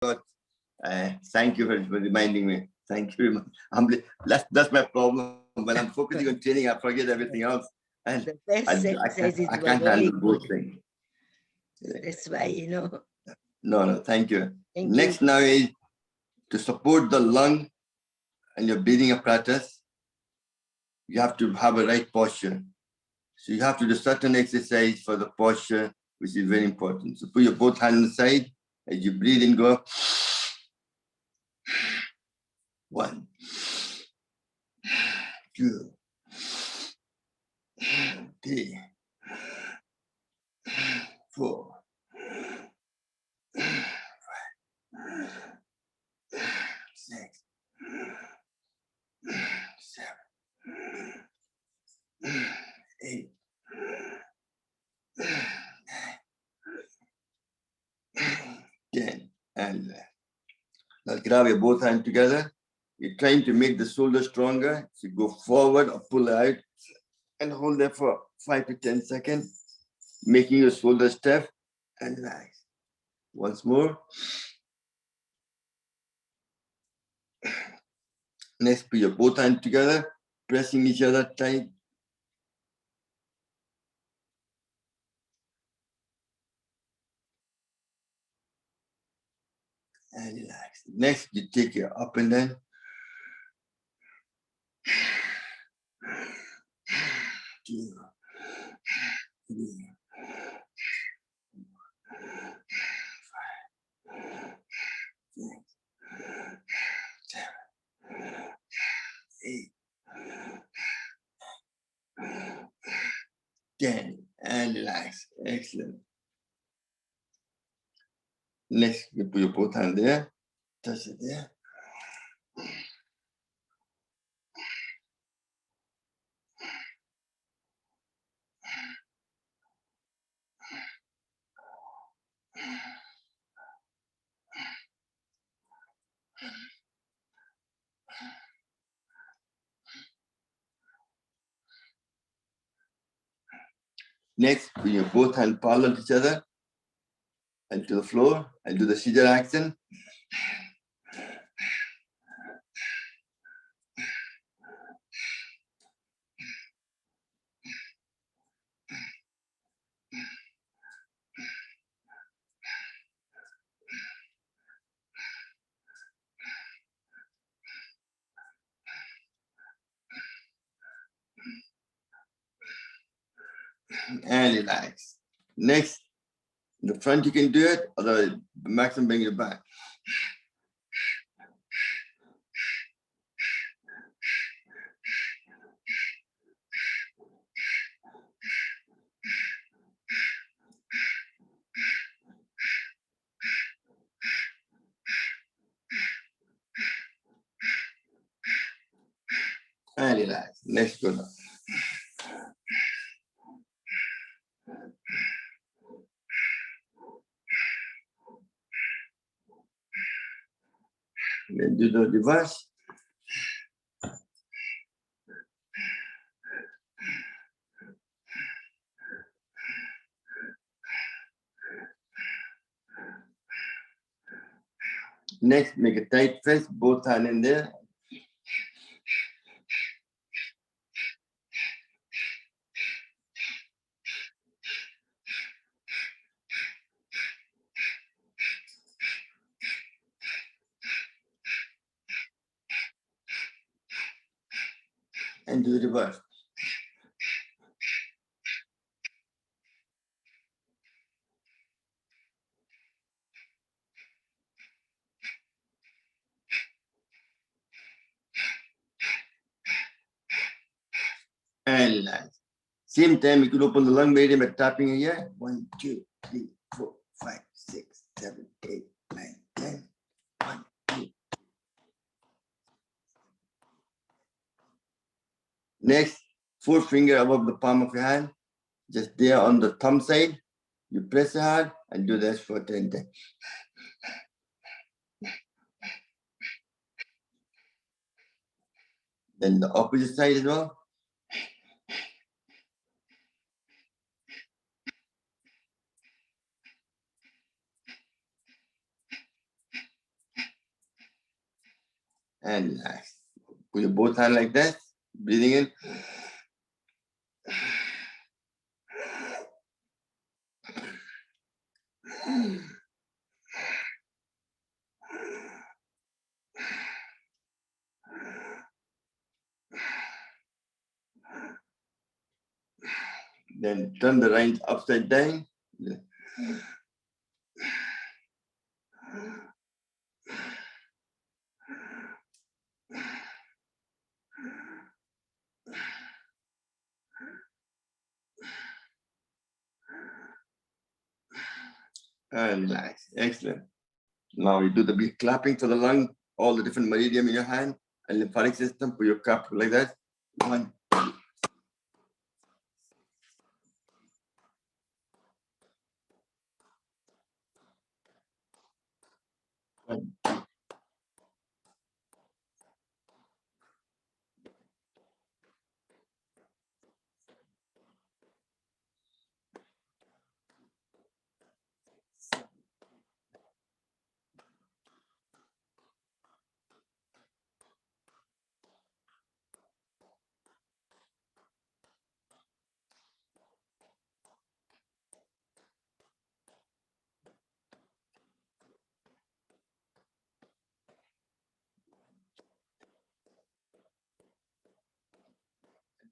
God. Thank you for reminding me. Thank you very much. That's my problem. When I'm focusing on training, I forget everything else. And I can't handle both things. That's why, No, thank you. Next now is to support the lung and your breathing apparatus. You have to have a right posture. So you have to do certain exercise for the posture, which is very important. So put your both hands on the side. As you breathe in, go. 1, 2, 3, 4, 6, 7, 8, 10, and now grab your both hands together. You're trying to make the shoulder stronger. So you go forward or pull out and hold there for 5 to 10 seconds, making your shoulder stiff and relax. Once more. Next, put your both hands together, pressing each other tight. And relax. Next, you take your up and down. 2, 3, 5, 6, 7, 8, 10, and relax. Excellent. Next, you put your both hands there, touch it there. Next, put your both hands parallel to each other and to the floor and do the scissor action. And relax. Next, in the front you can do it, or the maximum bring it back. And relax. Next, go down. Then do the reverse. Next, make a tight fist, both hands in there. And do the reverse. And relax. Same time, you could open the lung medium by tapping here. 1, 2, 3, 4, 5, 6, 7, 8, 9, 10. 1, 2. Next, 4th finger above the palm of your hand, just there on the thumb side. You press it hard and do this for 10 times. Then the opposite side as well. and relax. Put your both hands like that, breathing in. Then turn the reins upside down. And nice, excellent. Now you do the big clapping to the lung, all the different meridian in your hand and lymphatic system. Put your cup like that. 1, 2.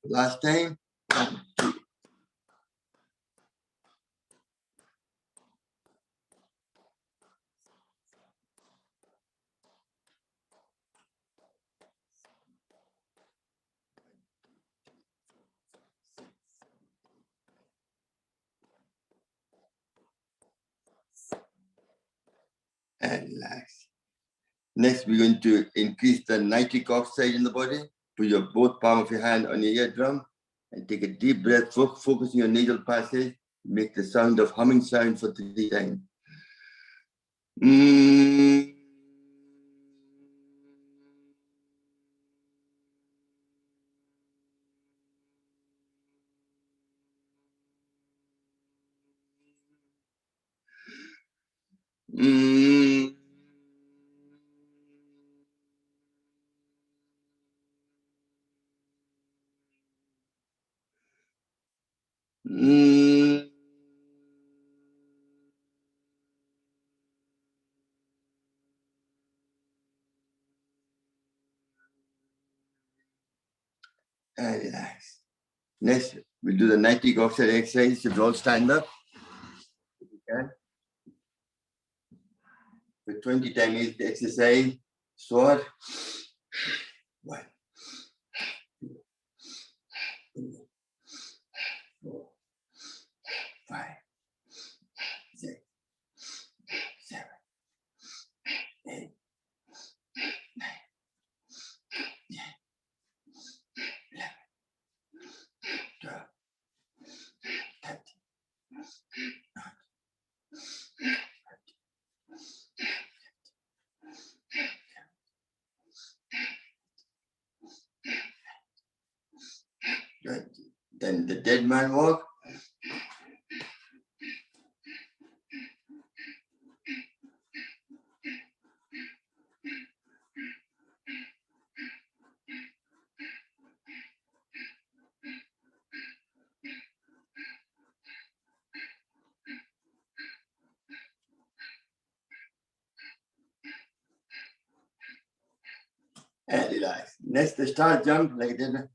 Last time. 1, 2. And relax. Next, we're going to increase the nitric oxide in the body. Put your both palm of your hand on your eardrum and take a deep breath, focus on your nasal passage. Make the sound of humming sound for 3 times. And relax. Next, we'll do the nitric oxide exercise. You should all stand up. If you can. For 20 times the exercise. Sword. 1, 2, 3, 4, 5, 6, 7, 8, 9, 10, 11, 12, 13, 14, 20. Then the dead man walk. And relax. Next, the star jump like that.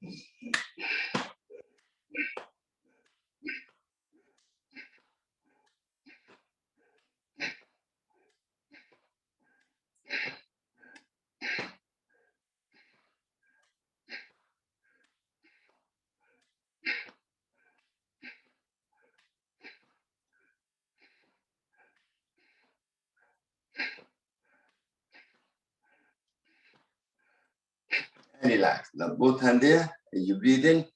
And relax. Now both hands there. As you breathe in.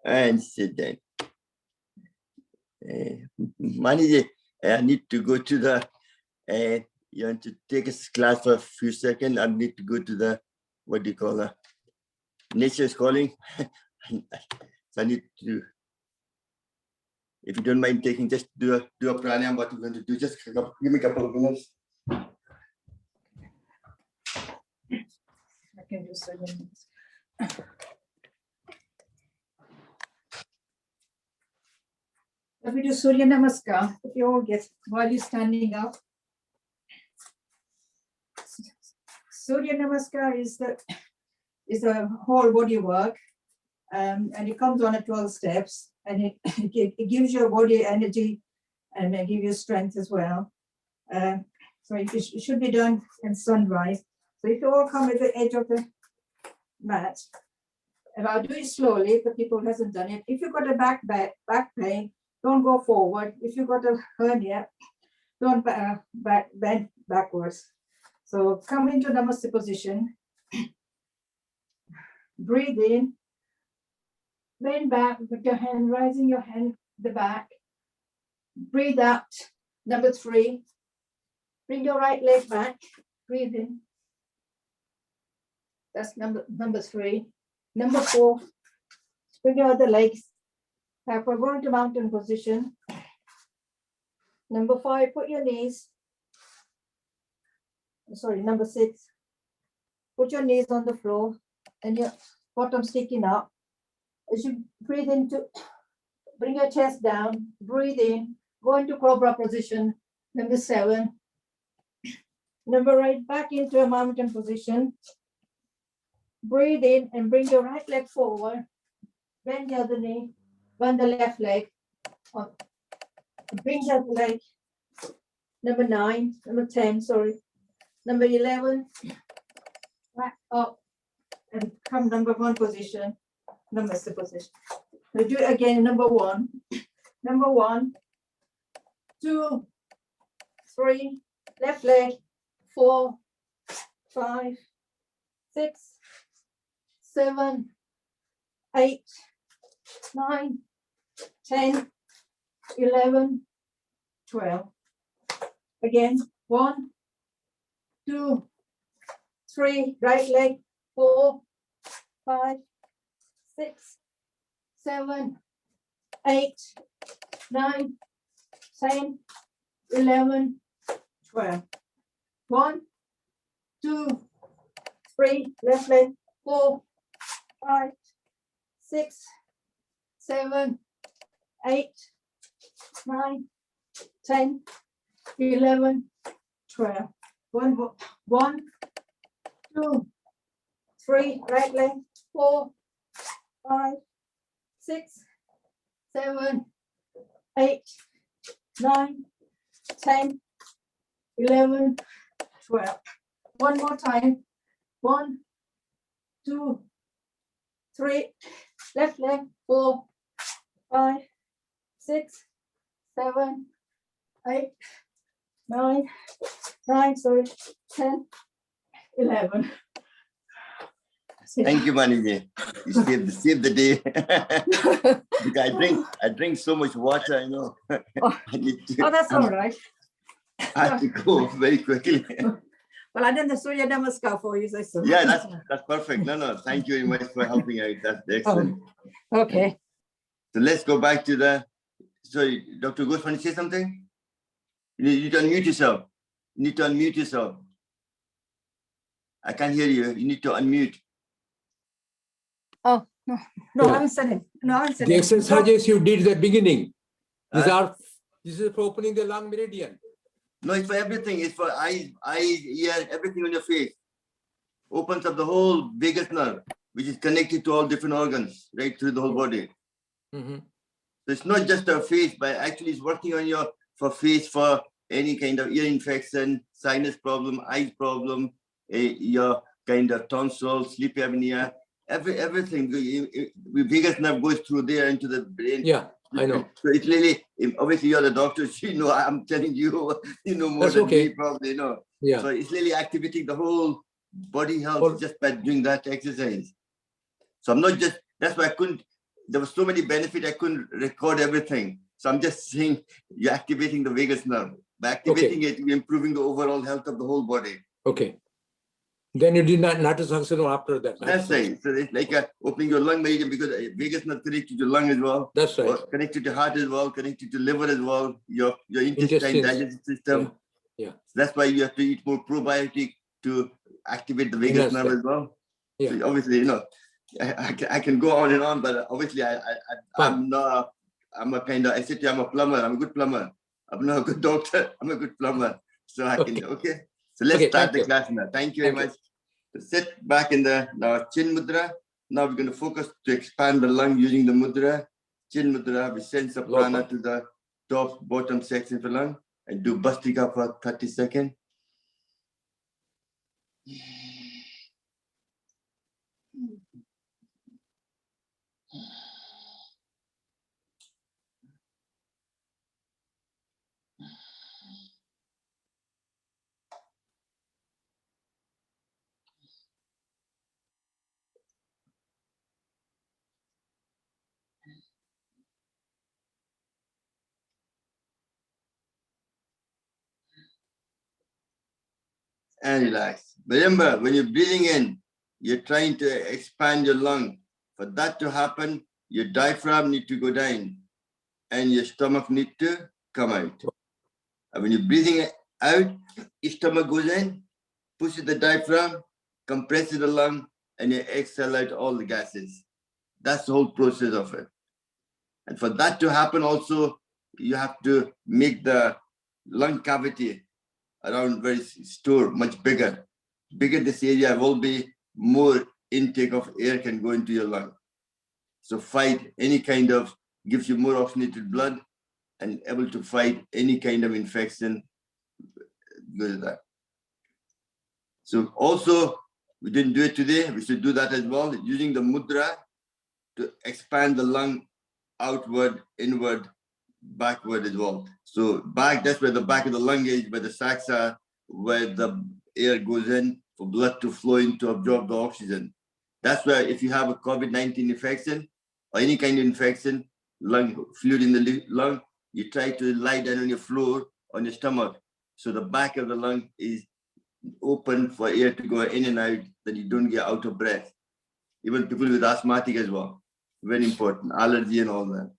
And sit down. Maniji, I need to go to the, you want to take a class for a few seconds. I need to go to the, what do you call that? nature is calling. So I need to, if you don't mind taking, just do a pranayama, what you're going to do. Just give me a couple of minutes. I can do so. Let me do Surya Namaskar. If you all get while you're standing up. Surya Namaskar is the whole body work, and it comes on at 12 steps, and it gives your body energy and it gives you strength as well. So it should be done in sunrise. So if you all come at the edge of the mat, and I'll do it slowly for people who hasn't done it. If you've got a back pain, don't go forward. If you've got a hernia, don't bend backwards. So come into Namaste position. Breathe in. Bend back with your hand, rising your hand the back. Breathe out. Number 3. Bring your right leg back. Breathe in. That's number 3. Number 4. Bring your other legs. We're going to mountain position. Number 5. Put your knees. Sorry, number 6. Put your knees on the floor and your bottom sticking up. As you breathe into, bring your chest down, breathe in, go into cobra position. Number 7. Number 8, back into a mountain position. Breathe in and bring your right leg forward. Bend the other knee, bend the left leg. Bring the other leg. Number 9, number 10, sorry. Number 11, back up and come number 1 position, Namaste position. We do it again, number 1. Number 1, 2, 3, left leg, 4, 5, 6, 7, 8, 9, 10, 11, 12. Again, 1, 2, 3, right leg, 4, 5, 6, 7, 8, 9, 10, 11, 12. 1, 2, 3, left leg, 4, 5, 6, 7, 8, 9, 10, 11, 12. 1, 2, 3, right leg, 4, 5, 6, 7, 8, 9, 10, 11, 12. One more time. 1, 2, 3, left leg, 4, 5, 6, 7, 8, 9, 10, 11. Thank you, Maniji. You saved the day. Because I drink so much water, you know. That's all right. I have to go very quickly. Well, I did the Surya Namaskar for you. So. Yeah, that's perfect. No, thank you very much for helping out. That's excellent. Okay. So let's go back to the. Sorry, Dr. Ghosh, want to say something? You need to unmute yourself. You need to unmute yourself. I can't hear you. You need to unmute. Oh, no, I haven't said it. No, I haven't said the it. exercises you did at the beginning, this is for opening the lung meridian. No, it's for everything. It's for eyes, ear, everything on your face. Opens up the whole vagus nerve, which is connected to all different organs, right through the whole body. Mm-hmm. So it's not just a face, but actually it's working on your face for any kind of ear infection, sinus problem, eye problem, your kind of tonsil, sleep apnea, everything. The vagus nerve goes through there into the brain. Yeah, I know. So it's really, obviously you're the doctor, so you know, I'm telling you, you know more That's than okay. me probably, you know. Yeah. So it's really activating the whole body health just by doing that exercise. So I'm not just, that's why I couldn't, there was so many benefits, I couldn't record everything. So I'm just saying you're activating the vagus nerve. By activating it, you're improving the overall health of the whole body. Okay. Then you did not Natasasana after that. That's right. So it's like opening your lung meridian because vagus nerve connected to lung as well. That's right. Connected to heart as well, connected to liver as well, your intestine, Intestines. digestive system. Yeah. So that's why you have to eat more probiotic to activate the vagus Yes, nerve sir. as well. Yeah. So obviously, I can go on and on, but obviously I'm not, I'm a kind of, I said to you, I'm a plumber, I'm a good plumber. I'm not a good doctor, I'm a good plumber. So I can, okay. So let's start the class now. Thank you very much. So sit back in the now chin mudra. Now we're going to focus to expand the lung using the mudra. Chin mudra, we send the prana to the top, bottom section of the lung and do Bhastika for 30 seconds. And relax. Remember, when you're breathing in, you're trying to expand your lung. For that to happen, your diaphragm need to go down and your stomach need to come out. And when you're breathing out, your stomach goes in, pushes the diaphragm, compresses the lung, and you exhale out all the gases. That's the whole process of it. And for that to happen also, you have to make the lung cavity around where it's stored much bigger. Bigger this area will be, more intake of air can go into your lung. So fight any kind of, gives you more oxygenated blood and able to fight any kind of infection with that. So also, we didn't do it today, we should do that as well, using the mudra to expand the lung outward, inward, backward as well. So back, that's where the back of the lung is, where the sacs are, where the air goes in for blood to flow in to absorb the oxygen. That's why if you have a COVID-19 infection or any kind of infection, lung fluid in the lung, you try to lie down on your floor, on your stomach. So the back of the lung is open for air to go in and out, that you don't get out of breath. Even people with asthmatic as well. Very important, allergy and all that.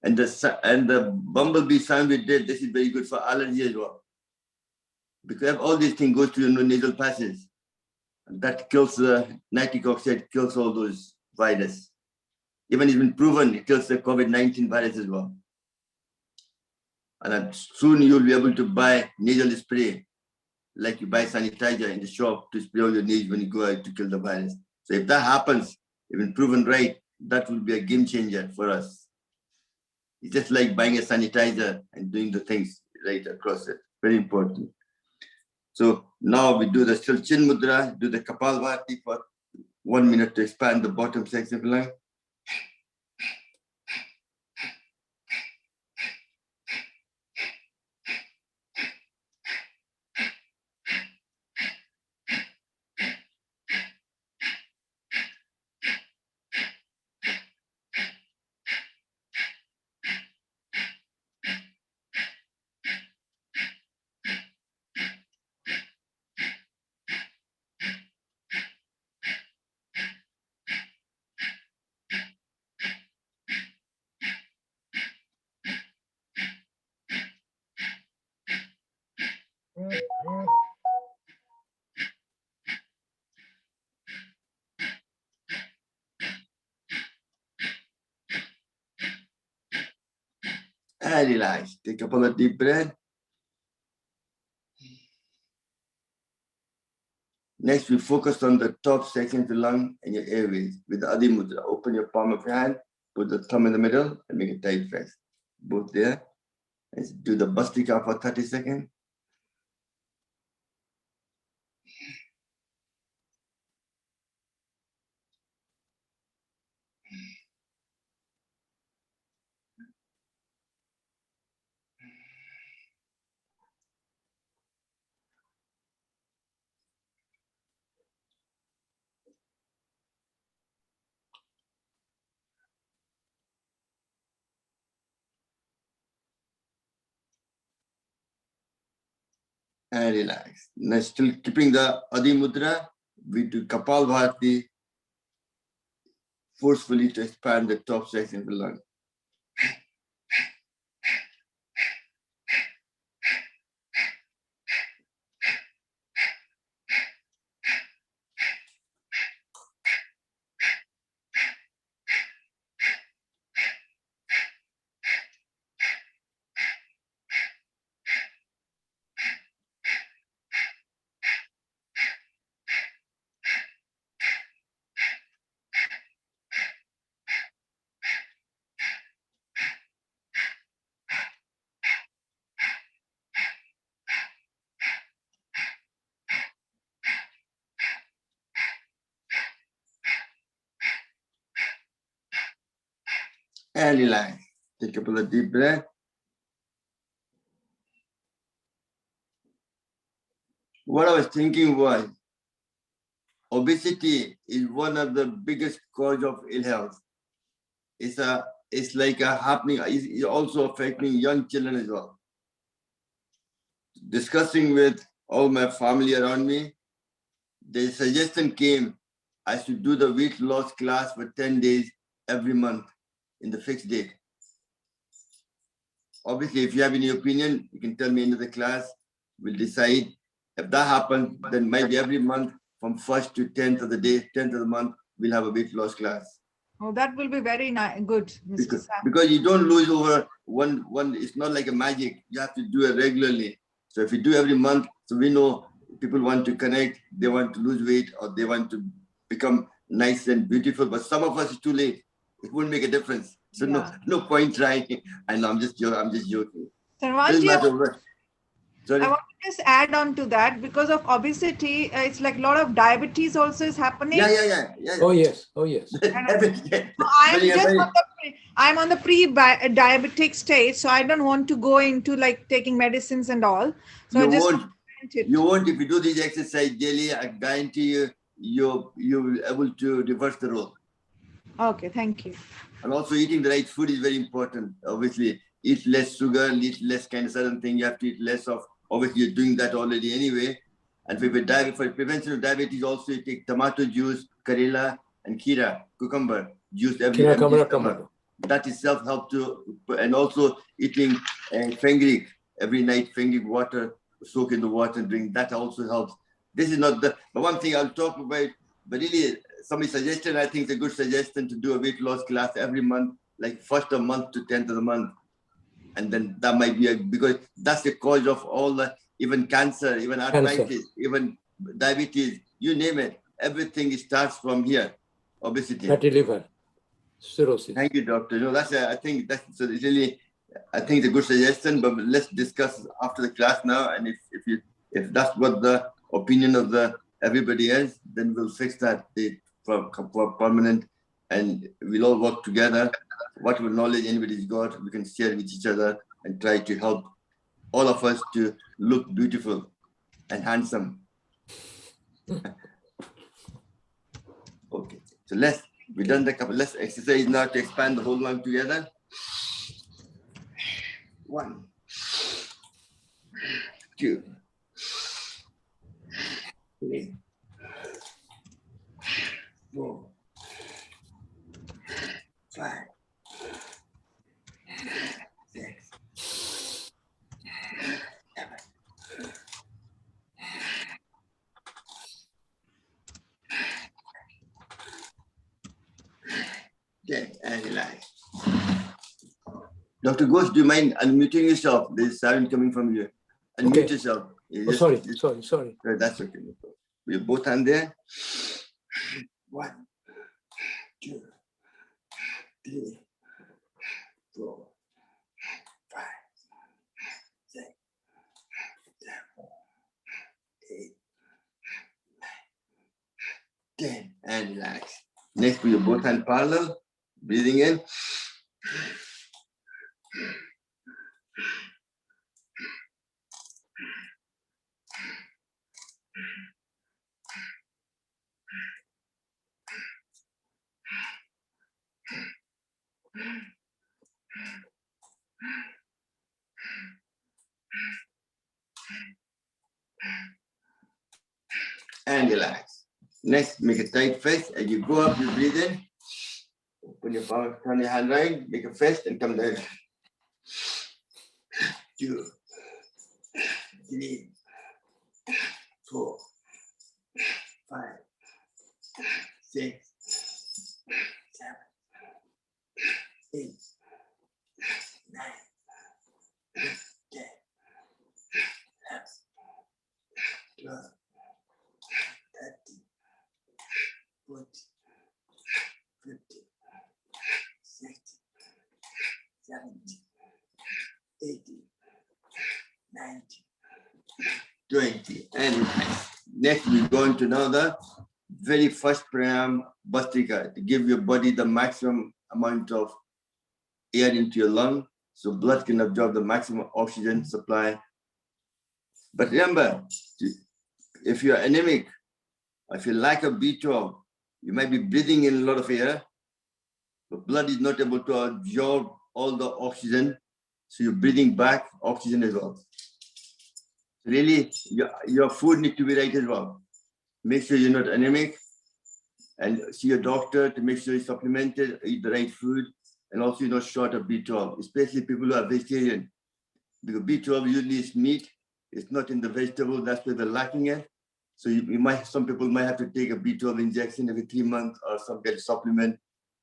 And the bumblebee sound we did, this is very good for allergy as well. Because all these things go through your nasal passage. And that kills the nitric oxide, kills all those viruses. Even it's been proven it kills the COVID-19 virus as well. And soon you'll be able to buy nasal spray, like you buy sanitizer in the shop to spray on your nose when you go out to kill the virus. So if that happens, even proven right, that will be a game changer for us. It's just like buying a sanitizer and doing the things right across it. Very important. So now we do the still chin mudra, do the Kapalbhati for 1 minute to expand the bottom section of the lung. And relax. Take a couple of deep breaths. Next, we focus on the top section of the lung and your airways with the Adi Mudra. Open your palm of your hand, put the thumb in the middle, and make a tight fist. Both there. And do the Bhastika for 30 seconds. And relax. Now still keeping the Adi Mudra, we do Kapal Bharati forcefully to expand the top section of the lung. And relax. Take a couple of deep breaths. What I was thinking was, obesity is one of the biggest cause of ill health. It's like a happening. It's also affecting young children as well. Discussing with all my family around me, the suggestion came I should do the weight loss class for 10 days every month in the fixed date. Obviously, if you have any opinion, you can tell me into the class. We'll decide. If that happens, then maybe every month from 1st to 10th of the day, 10th of the month, we'll have a weight loss class. Oh, that will be very good, Mr. Sam. Because you don't lose over one, it's not like a magic. You have to do it regularly. So if you do every month, so we know people want to connect, they want to lose weight, or they want to become nice and beautiful. But some of us, it's too late. It won't make a difference. So no point trying. I know, I'm just joking. Sarvanji, Sorry? I want to just add on to that, because of obesity, it's like a lot of diabetes also is happening. Yeah. Oh yes. I'm on the pre-diabetic stage, so I don't want to go into like taking medicines and all. So you won't if you do this exercise daily. I guarantee you'll be able to reverse the role. Okay, thank you. And also eating the right food is very important. Obviously, eat less sugar, eat less kind of certain thing. You have to eat less of. Obviously, you're doing that already anyway. And for prevention of diabetes, also you take tomato juice, karela, and kira, cucumber juice every summer. That itself helps to, and also eating fenugreek every night, fenugreek water, soak in the water and drink. That also helps. This is not the one thing I'll talk about, but really somebody suggested, I think it's a good suggestion to do a weight loss class every month, like 1st of the month to 10th of the month. And then that might be because that's the cause of all the, even cancer, even arthritis, even diabetes, you name it. Everything starts from here. Obesity. Fatty liver, cirrhosis. Thank you, doctor. No, I think it's a good suggestion, but let's discuss after the class now. And if that's what the opinion of everybody is, then we'll fix that for permanent, and we'll all work together. Whatever knowledge anybody's got, we can share with each other and try to help all of us to look beautiful and handsome. Okay, so we've done let's exercise now to expand the whole lung together. 1, 2, 3, 4, 5, 6, 7. Okay, and relax. Dr. Ghosh, do you mind unmuting yourself? There's sound coming from you. Unmute yourself. Sorry. That's okay. We both hand there. 1, 2, 3, 4, 5, 6, 7, 8, 9, 10, and relax. Next, put your both hands parallel. Breathing in. Next, make a tight fist. As you go up, you breathe in. Open your palm, turn your hand right, make a fist and come down. 2, 3, 4, 5, 6, 7, 8, 9, 10, 11, 12, 13, 14, 15, 16, 17, 18, 19, 20. And next we go into now the very first pranayama, Bhastrika, to give your body the maximum amount of air into your lung, so blood can absorb the maximum oxygen supply. But remember, if you're anemic, if you lack of B12, you might be breathing in a lot of air, but blood is not able to absorb all the oxygen, so you're breathing back oxygen as well. Really, your food needs to be right as well. Make sure you're not anemic, and see your doctor to make sure you're supplemented, eat the right food, and also you're not short of B12, especially people who are vegetarian. Because B12 usually is meat, it's not in the vegetable, that's where they're lacking it. So some people might have to take a B12 injection every 3 months or some kind of supplement.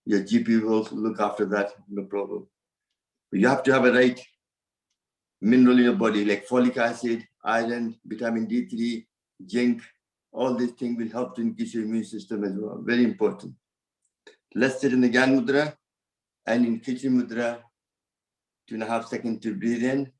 Your GP will look after that, no problem. But you have to have a right mineral in your body, like folic acid, iron, vitamin D3, zinc. All these things will help to increase your immune system as well. Very important. Let's sit in the Gyan Mudra and in Khichdi Mudra, 2.5 seconds to breathe in.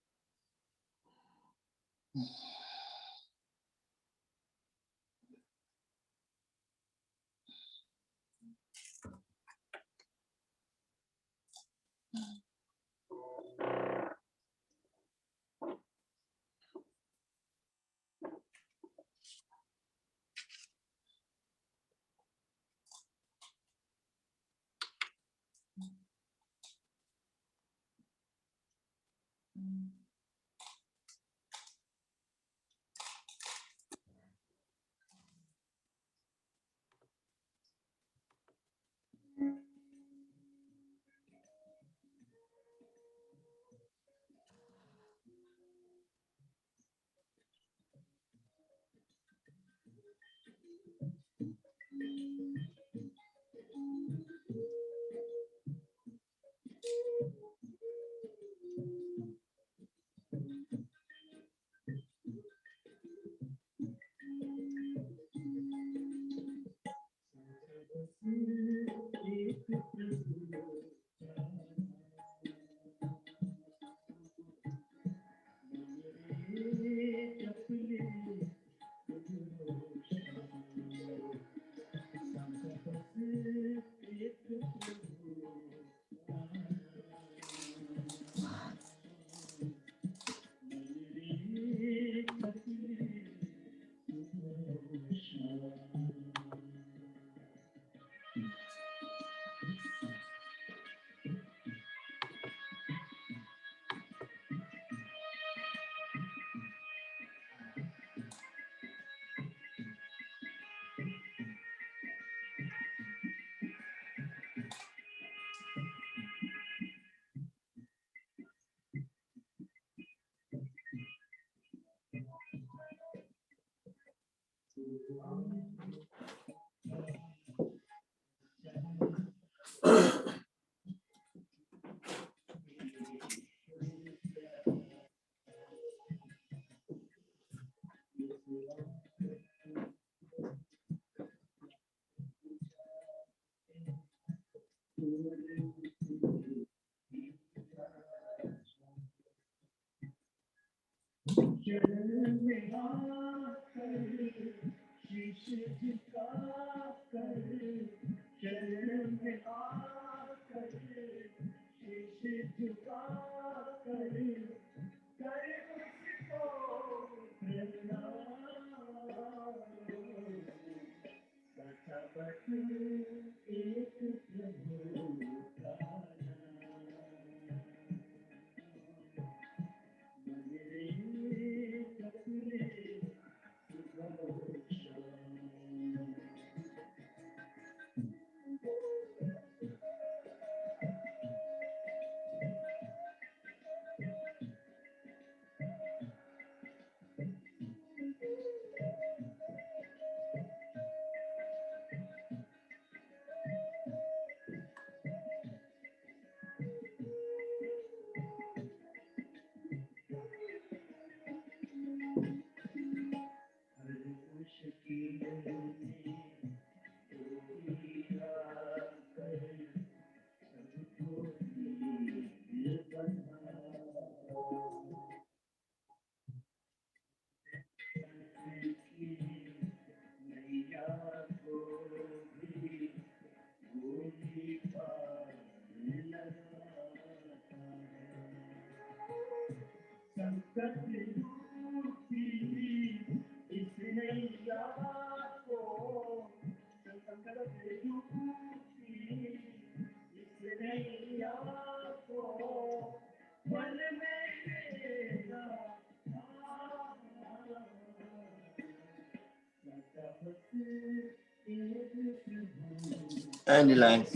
And relax.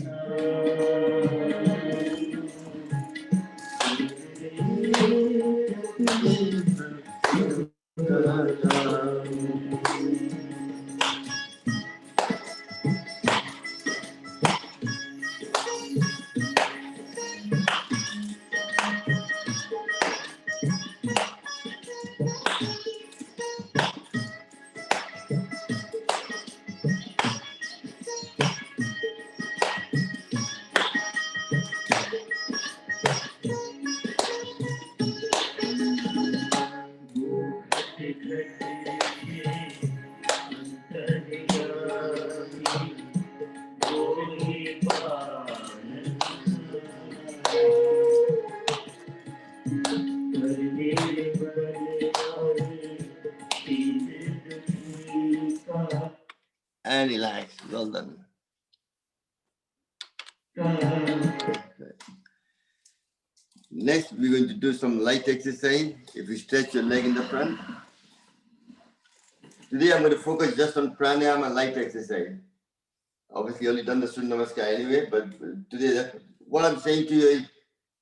And relax. Well done. Next, we're going to do some light exercise. If you stretch your leg in the front. Today, I'm going to focus just on pranayama light exercise. Obviously, only done the Surya Namaskar anyway, but today, what I'm saying to you is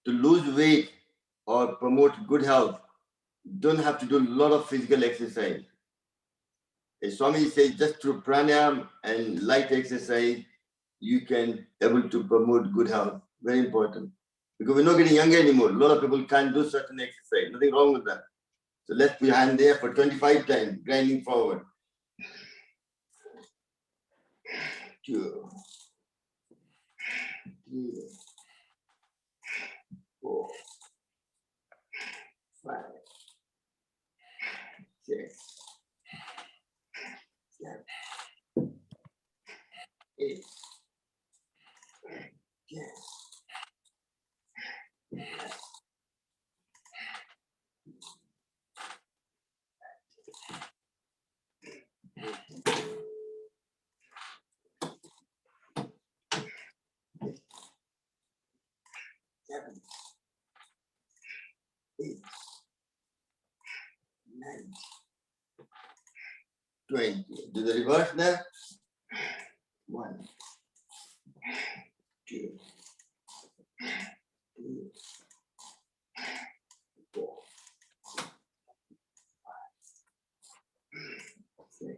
to lose weight or promote good health, you don't have to do a lot of physical exercise. As Swami says, just through pranayama and light exercise, you can able to promote good health. Very important. Because we're not getting younger anymore. A lot of people can't do certain exercise. Nothing wrong with that. So let's put your hand there for 25 times, grinding forward. 2, 3, 4, 5, 6, 7, 8, 10. Seven, 8, 9, 20. Do the reverse now. 1, 2, 3, 4, 5, 6,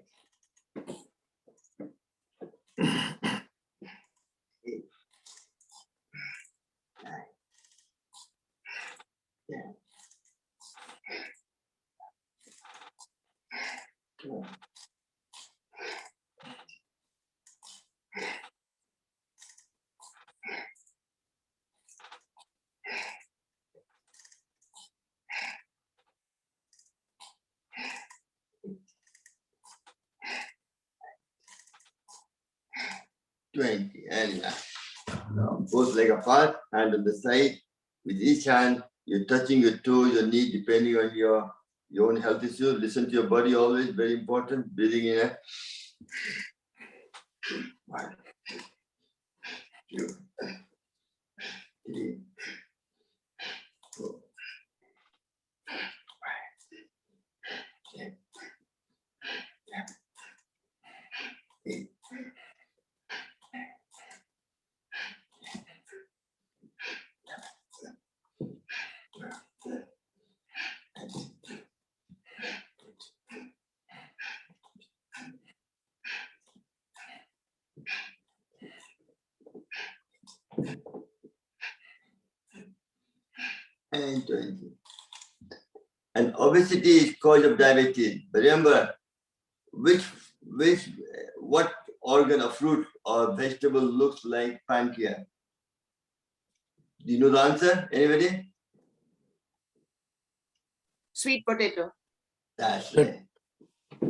8, 9, 10, 12. 20. And now both leg apart, hand on the side. With each hand, you're touching your toe, your knee, depending on your own health issue. Listen to your body always, very important. Breathing in. 1, 2, 3, 4, 5, 6, 7, 8. 20. And obesity is cause of diabetes. But remember, what organ or fruit or vegetable looks like pancreas? Do you know the answer? Anybody? Sweet potato. That's right.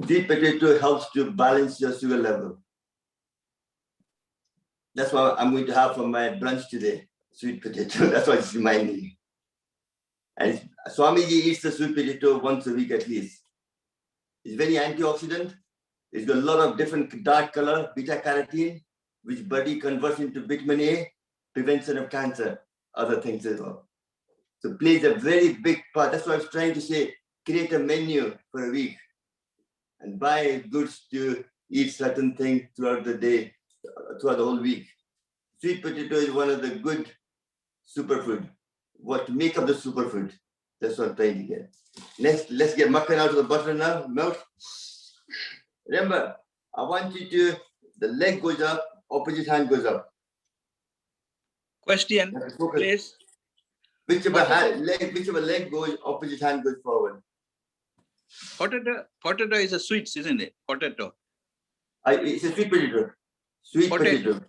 Sweet potato helps to balance your sugar level. That's what I'm going to have for my brunch today. Sweet potato. That's what it's reminding me. And Swamiji eats the sweet potato once a week at least. It's very antioxidant. It's got a lot of different dark color, beta carotene. which body converts into vitamin A, prevention of cancer, other things as well. So plays a very big part. That's what I was trying to say. Create a menu for a week and buy goods to eat certain things throughout the day, throughout the whole week. Sweet potato is one of the good superfood. What to make up the superfood? That's what I'm trying to get. Next, let's get makan out of the butter now. Milk. Remember, I want you to, the leg goes up, opposite hand goes up. Question, You have to focus. please. Whichever leg goes, opposite hand goes forward. Potato is a sweets, isn't it? Potato. It's a sweet potato. Sweet potato.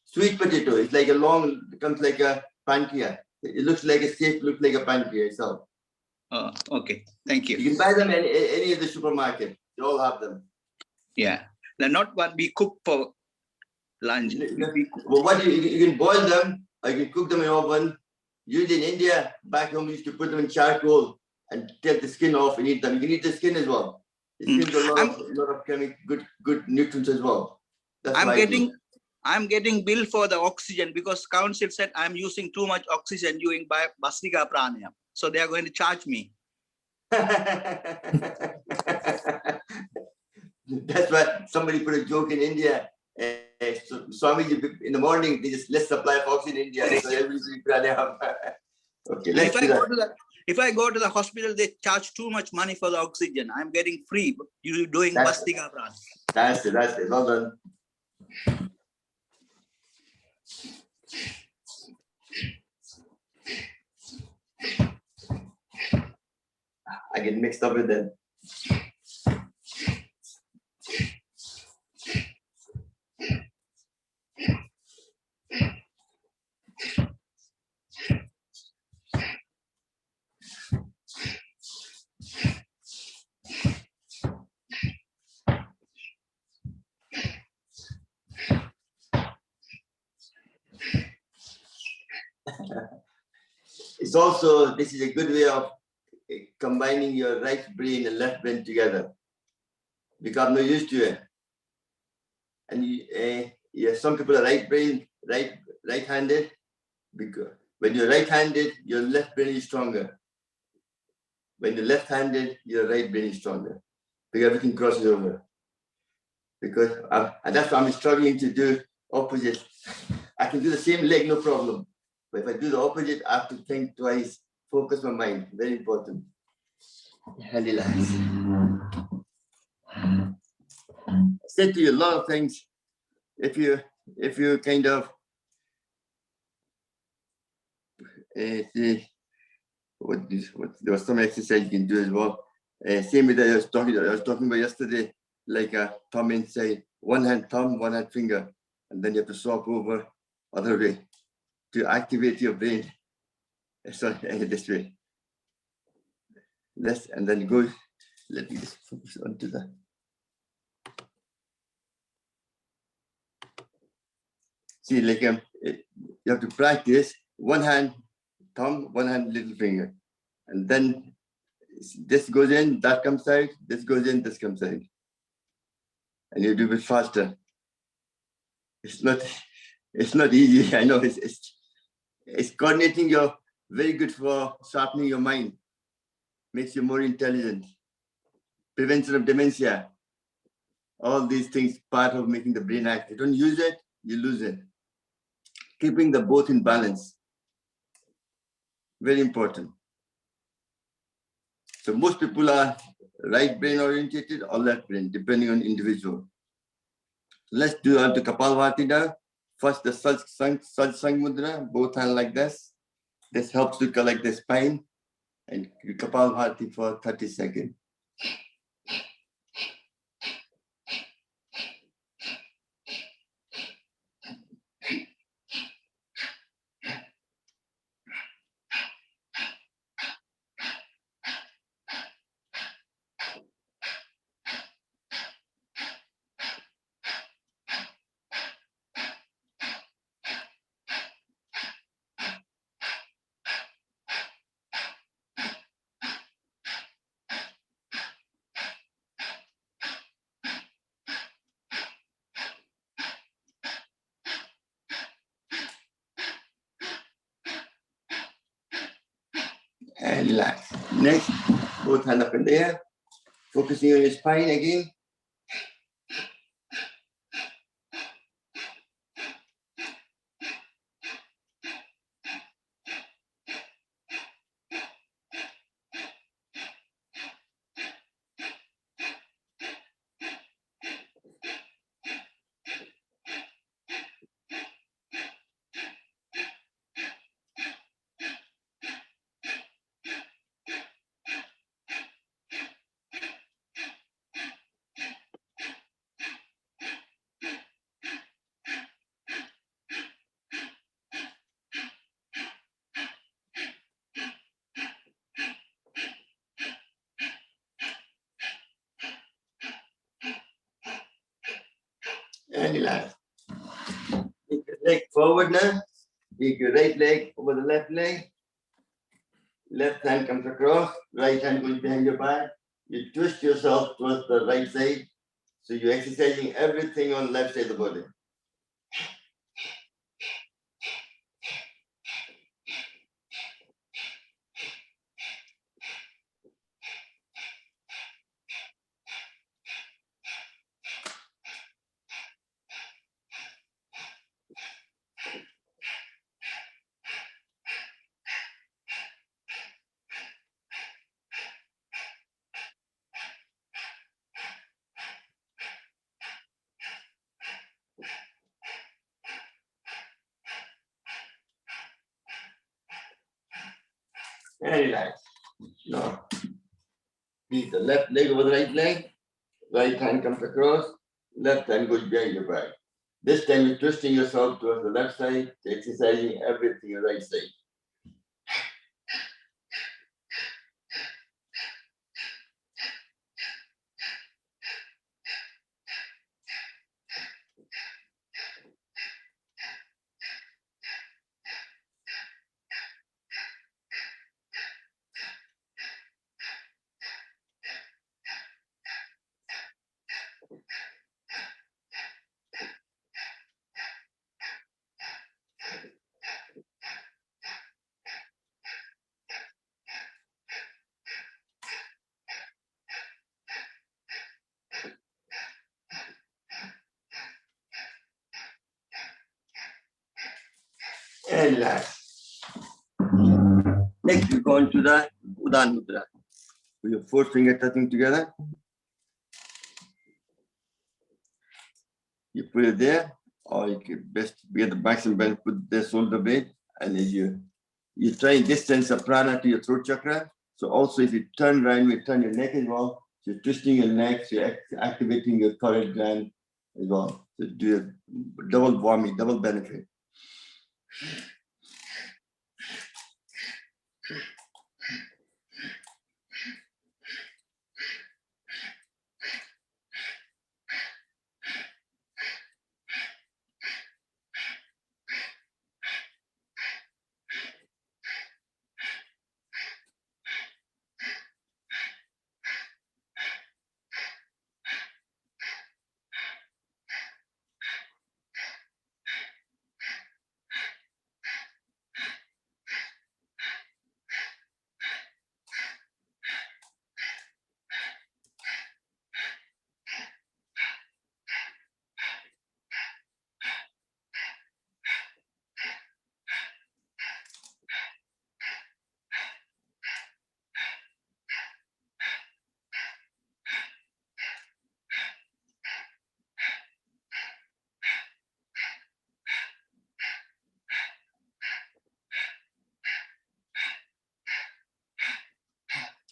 Sweet potato. It's like a long, it comes like a pancreas. It looks like a shape, looks like a pancreas itself. Oh, okay. Thank you. You can buy them in any of the supermarket. They all have them. Yeah. They're not what we cook for lunch. Well, what you can boil them or you can cook them in oven. Usually in India, back home, we used to put them in charcoal and take the skin off and eat them. You can eat the skin as well. The skin's a lot of chemical, good nutrients as well. That's I'm getting bill for the oxygen because council said I'm using too much oxygen during Bhastrika Pranayama. So they are going to charge me. That's why somebody put a joke in India. So Swamiji, in the morning, they just less supply of oxygen in India. So everybody pranayama. Okay, let's do that. If I go to the hospital, they charge too much money for the oxygen. I'm getting free. You doing Bhastrika Pranayama. That's it. Well done. I get mixed up with them. It's also, this is a good way of combining your right brain and left brain together. Because I'm not used to it. And some people are right-handed. Because when you're right-handed, your left brain is stronger. When you're left-handed, your right brain is stronger. Because everything crosses over. Because and that's why I'm struggling to do opposite. I can do the same leg, no problem. But if I do the opposite, I have to think twice, focus my mind. Very important. And relax. I said to you a lot of things. If you kind of there was some exercise you can do as well. Same with that I was talking about yesterday, like a thumb inside, one hand thumb, one hand finger, and then you have to swap over other way to activate your brain. So this way. And then go. Let me just focus onto that. See, like you have to practice one hand thumb, one hand little finger, and then this goes in, that comes out, this goes in, this comes out, and you do it faster. It's not easy. I know it's coordinating your very good for sharpening your mind, makes you more intelligent, prevention of dementia. All these things part of making the brain active. Don't use it, you lose it. Keeping the both in balance. Very important. So most people are right brain orientated or left brain, depending on individual. Let's do on to Kapalbhati now. First the Satsang Mudra, both hands like this. This helps to collect the spine and Kapalbhati for 30 seconds. And relax. Next, both hands up in the air. Focusing on your spine again. And relax. Take your leg forward now. Take your right leg over the left leg. Left hand comes across. Right hand goes behind your back. You twist yourself towards the right side. So you're exercising everything on the left side of the body. And relax. Now, keep the left leg over the right leg. Right hand comes across. Left hand goes behind your back. This time you're twisting yourself towards the left side, exercising everything on the right side. And relax. Next, we go into the Udan Mudra. With your fourth finger touching together. You put it there, or you can best get the maximum bend, put the shoulder blade, and as you try and distance the prana to your throat chakra. So also if you turn around, you turn your neck as well. So you're twisting your neck, so you're activating your thyroid gland as well. So do a double warming, double benefit.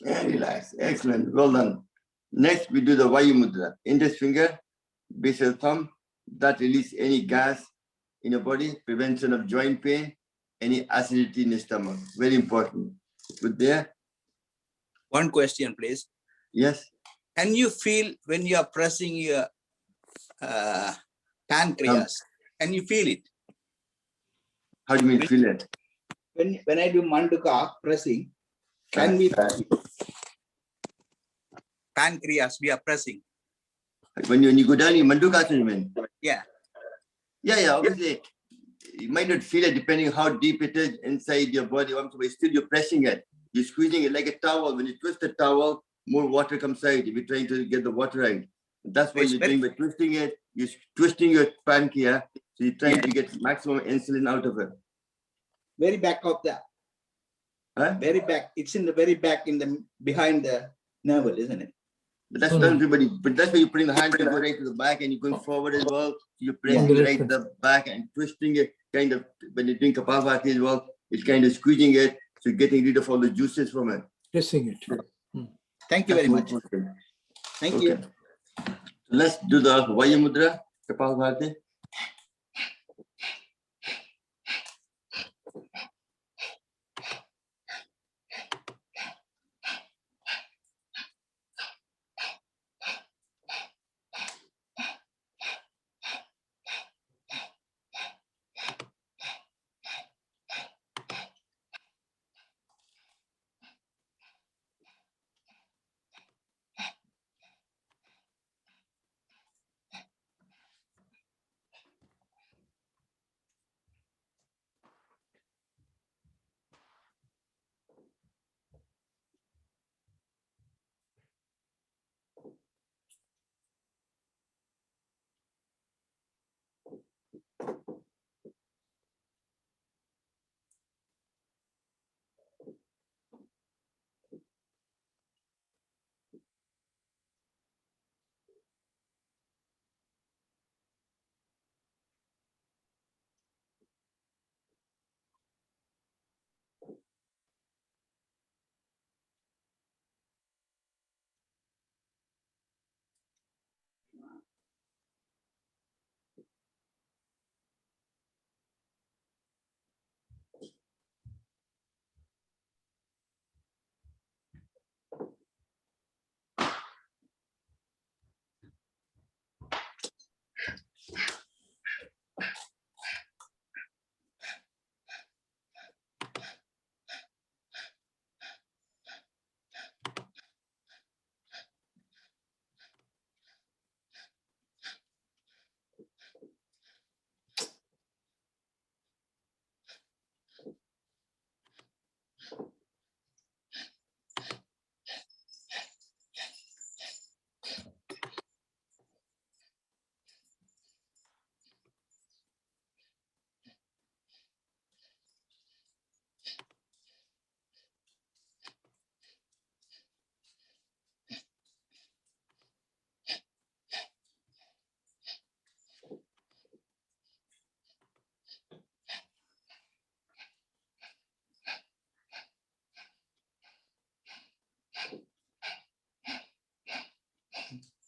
And relax. Excellent. Well done. Next, we do the Vayu Mudra. Index finger, base of the thumb. That release any gas in your body, prevention of joint pain, any acidity in the stomach. Very important. Put there. One question, please. Yes. Can you feel when you are pressing your pancreas? Can you feel it? How do you mean feel it? When I do Manduka pressing, can we pancreas we are pressing? When you go down, you Mandukasana, you mean? Yeah. Yeah, obviously. You might not feel it depending how deep it is inside your body, but still you're pressing it. you're squeezing it like a towel. When you twist the towel, more water comes out. If you're trying to get the water out. That's what It's you're very- doing by twisting it. You're twisting your pancreas. So you're trying to get maximum insulin out of it. Very back of the, Huh? very back. It's in the very back, in the behind the navel, isn't it? But that's No, not no. everybody. But that's why you're putting the hand to go right to the back and you're going forward as well. You're pressing Yeah. right to the back and twisting it, kind of, when you're doing Kapalbhati as well, it's kind of squeezing it. So you're getting rid of all the juices from it. Pressing it. Thank you very much. Thank you. Let's do the Vayu Mudra, Kapalbhati.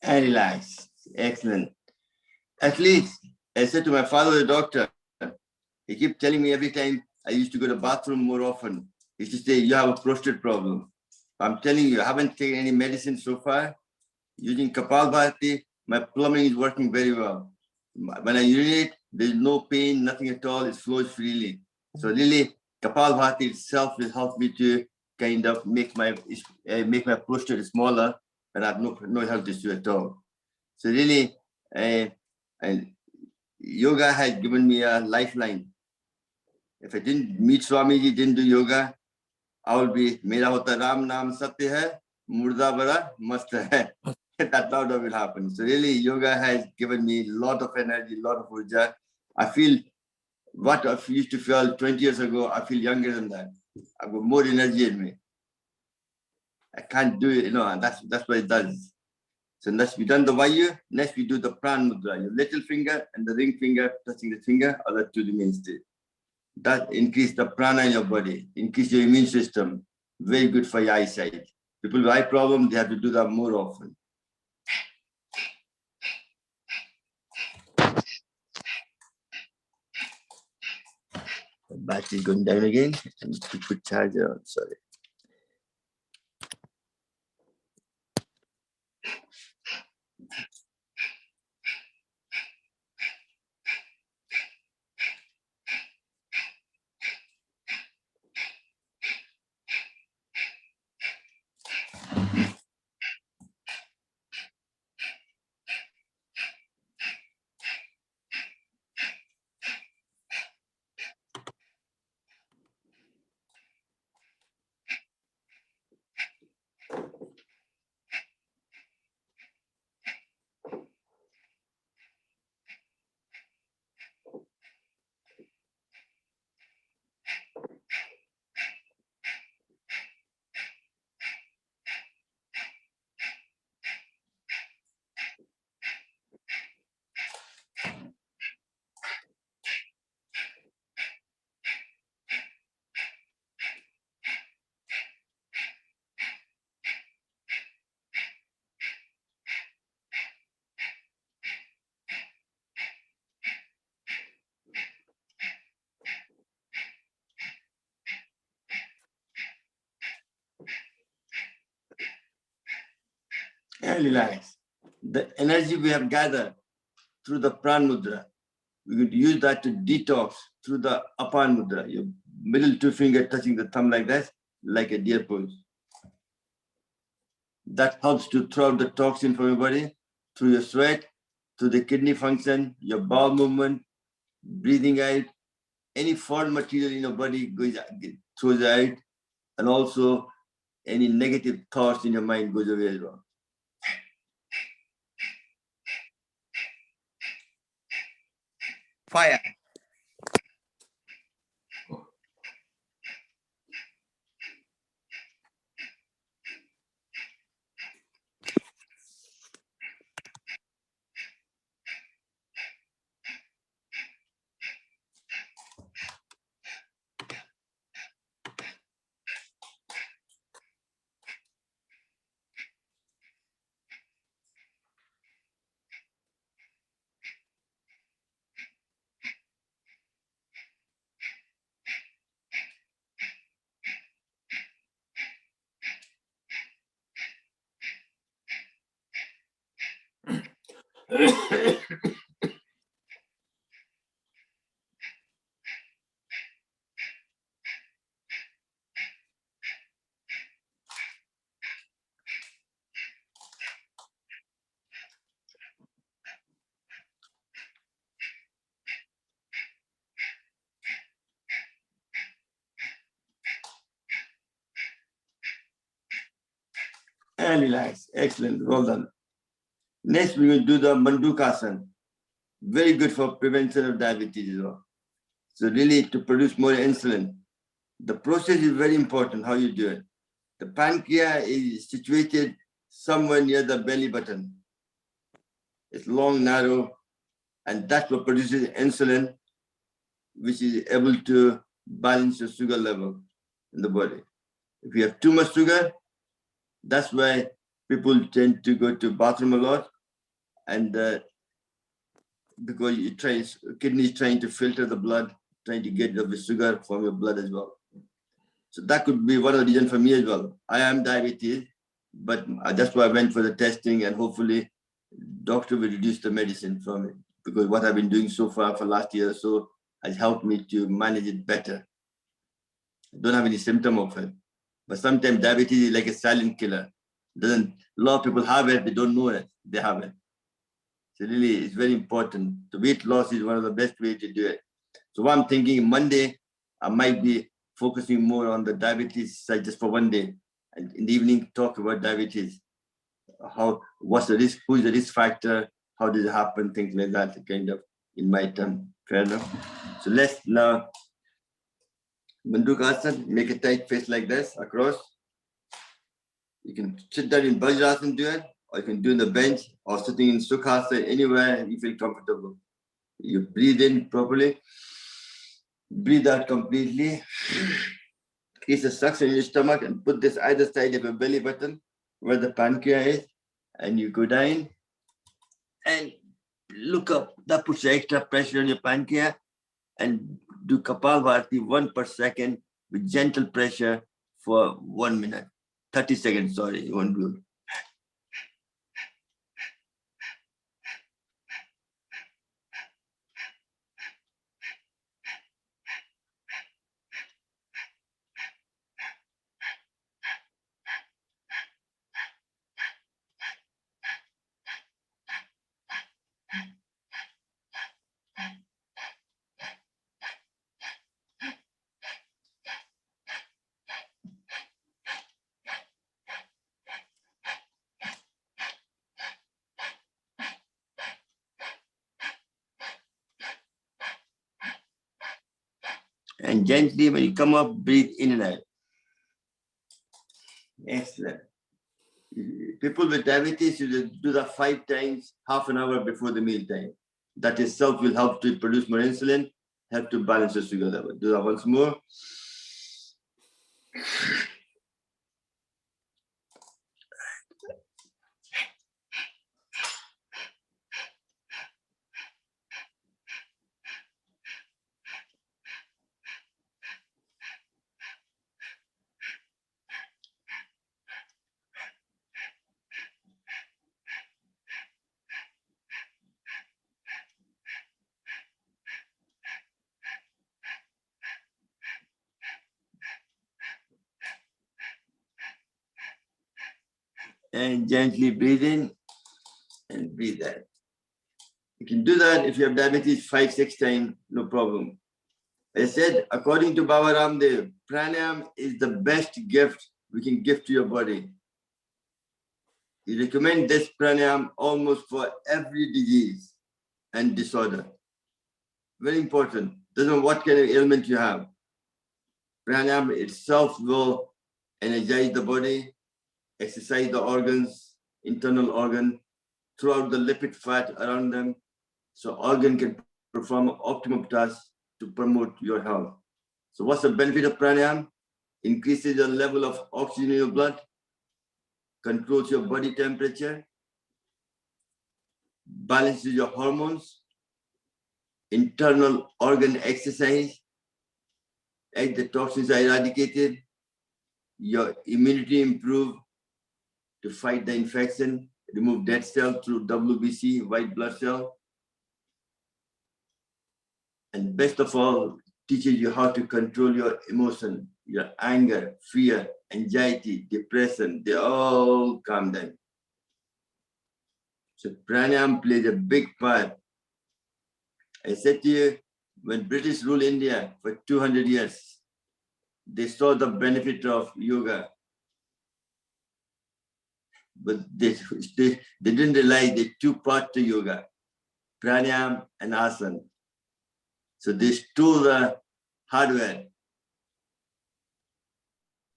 And relax. Excellent. At least, I said to my father, the doctor, he kept telling me every time I used to go to the bathroom more often. He used to say, you have a prostate problem. I'm telling you, I haven't taken any medicine so far. Using Kapalbhati, my plumbing is working very well. When I urinate, there's no pain, nothing at all. It flows freely. So really, Kapalbhati itself will help me to kind of make my prostate smaller, and I have no health issue at all. So really, and yoga has given me a lifeline. If I didn't meet Swamiji, didn't do yoga, I will be mera hota Ram Naam Satya hai, murda bada mast hai. That's how that will happen. So really, yoga has given me a lot of energy, a lot of urja. I feel what I used to feel 20 years ago, I feel younger than that. I've got more energy in me. I can't do it, and that's what it does. So next we done the Vayu, next we do the Prana Mudra. Your little finger and the ring finger touching the finger, other two remain still. That increase the prana in your body, increase your immune system. Very good for your eyesight. People with eye problem, they have to do that more often. The battery is going down again. I need to put charger on, sorry. And relax. The energy we have gathered through the Prana Mudra, we could use that to detox through the Apana Mudra. Your middle two fingers touching the thumb like that, like a deer pose. That helps to throw out the toxin from your body through your sweat, through the kidney function, your bowel movement, breathing out, any foreign material in your body throws out, and also any negative thoughts in your mind goes away as well. Fire. And relax. Excellent. Well done. Next, we will do the Mandukasana. Very good for prevention of diabetes as well. So really to produce more insulin. The process is very important, how you do it. The pancreas is situated somewhere near the belly button. It's long, narrow, and that's what produces insulin, which is able to balance the sugar level in the body. If you have too much sugar, that's why people tend to go to bathroom a lot, and because kidney is trying to filter the blood, trying to get rid of the sugar from your blood as well. So that could be one of the reasons for me as well. I am diabetes, but that's why I went for the testing, and hopefully doctor will reduce the medicine from it, because what I've been doing so far for last year or so has helped me to manage it better. I don't have any symptom of it, but sometimes diabetes is like a silent killer. A lot of people have it, they don't know it, they have it. So really, it's very important. The weight loss is one of the best ways to do it. So what I'm thinking, Monday, I might be focusing more on the diabetes side just for one day, and in the evening talk about diabetes. What's the risk? Who is the risk factor? How does it happen? Things like that, kind of in my term. Fair enough. So let's now Mandukasana, make a tight face like this across. You can sit down in Vajrasana, do it, or you can do in the bench, or sitting in Sukhasana, anywhere you feel comfortable. You breathe in properly, breathe out completely. Create a suction in your stomach and put this either side of your belly button where the pancreas is, and you go down and look up. That puts extra pressure on your pancreas, and do Kapalbhati 1 per second with gentle pressure for 1 minute. 30 seconds, sorry, you won't do. And gently, when you come up, breathe in and out. Excellent. People with diabetes, you do that 5 times, half an hour before the meal time. That itself will help to produce more insulin, help to balance the sugar level. Do that once more. And gently breathe in and breathe out. You can do that if you have diabetes 5-6 times, no problem. As I said, according to Baba Ramdev, pranayama is the best gift we can give to your body. He recommends this pranayama almost for every disease and disorder. Very important. Doesn't matter what kind of ailment you have. Pranayama itself will energize the body, exercise the organs, internal organ, throw out the lipid fat around them, so organ can perform optimum tasks to promote your health. So what's the benefit of pranayama? Increases the level of oxygen in your blood, controls your body temperature, balances your hormones, internal organ exercise, as the toxins are eradicated, your immunity improve to fight the infection, remove dead cell through WBC, white blood cell. And best of all, teaches you how to control your emotion, your anger, fear, anxiety, depression, they all calm down. So pranayama plays a big part. I said to you, when British ruled India for 200 years, they saw the benefit of yoga. But they didn't realize there are two parts to yoga, pranayama and asana. So they stole the hardware,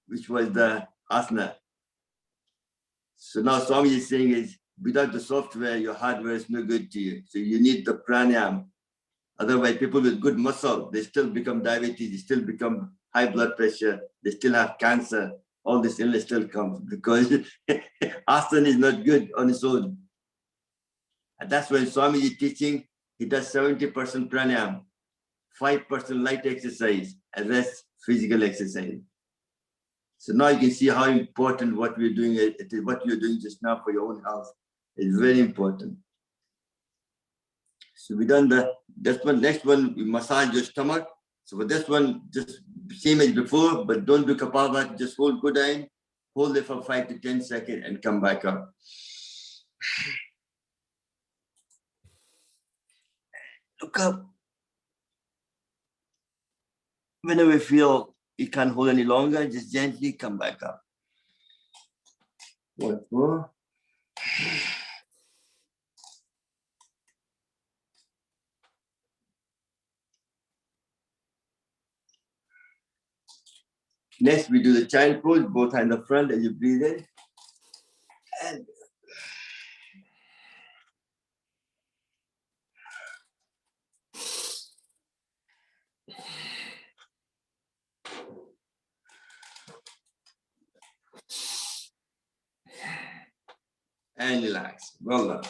which was the asana. So now Swami is saying is, without the software, your hardware is no good to you. So you need the pranayama. Otherwise, people with good muscle, they still become diabetes, they still become high blood pressure, they still have cancer. All this illness still comes because asana is not good on its own. And that's when Swami is teaching, he does 70% pranayama, 5% light exercise, and rest physical exercise. So now you can see how important what we're doing, what you're doing just now for your own health is very important. So we done this one. Next one, we massage your stomach. So for this one, just same as before, but don't do Kapalabhati, just hold good in, hold it for 5 to 10 seconds and come back up. Look up. Whenever you feel you can't hold any longer, just gently come back up. Once more. Next, we do the child pose, both hands up front as you breathe in. And relax. Well done.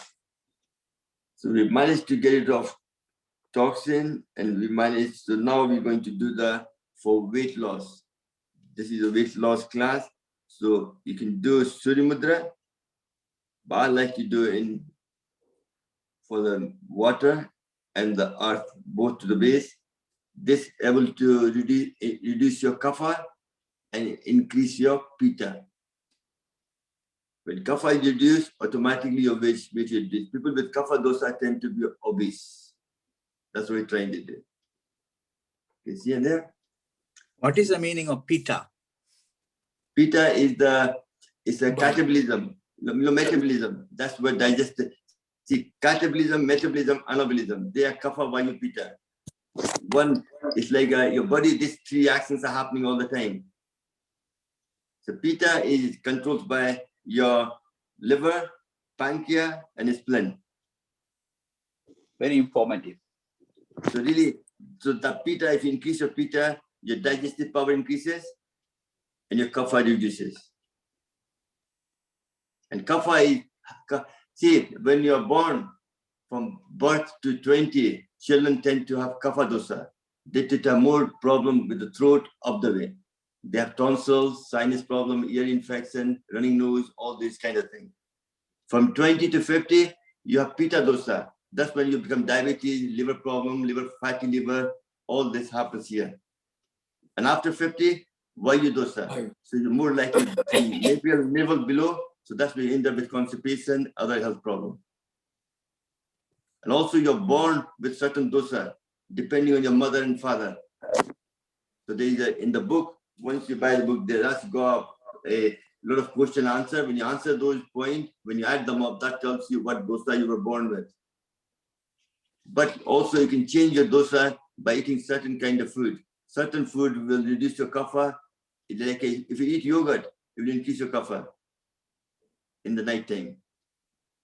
So we managed to get rid of toxin, and we managed, so now we're going to do for weight loss. This is a weight loss class. So you can do Surya Mudra, but I like to do for the water and the earth, both to the base. This able to reduce your kapha and increase your pitta. When kapha is reduced, automatically your weight is reduced. People with kapha dosa tend to be obese. That's what we're trying to do. You see in there? What is the meaning of pitta? Pitta is a catabolism, metabolism. That's what digestive. See, catabolism, metabolism, anabolism. They are kapha, vayu, pitta. One is like your body, these three actions are happening all the time. So pitta is controlled by your liver, pancreas, and spleen. Very informative. So really, so the pitta, if you increase your pitta, your digestive power increases and your kapha reduces. And kapha is, see, when you're born, from birth to 20, children tend to have kapha dosa. They tend to have more problem with the throat of the way. They have tonsils, sinus problem, ear infection, running nose, all these kind of things. From 20 to 50, you have pitta dosa. That's when you become diabetes, liver problem, fatty liver, all this happens here. And after 50, vayu dosa. So you're more likely to maybe a level below So that's where you end up with constipation, other health problems. And also you're born with certain dosa, depending on your mother and father. So there is in the book, once you buy the book, there has go up a lot of question answer. When you answer those points, when you add them up, that tells you what dosa you were born with. But also you can change your dosa by eating certain kind of food. Certain food will reduce your kapha. Like if you eat yogurt, it will increase your kapha in the night time.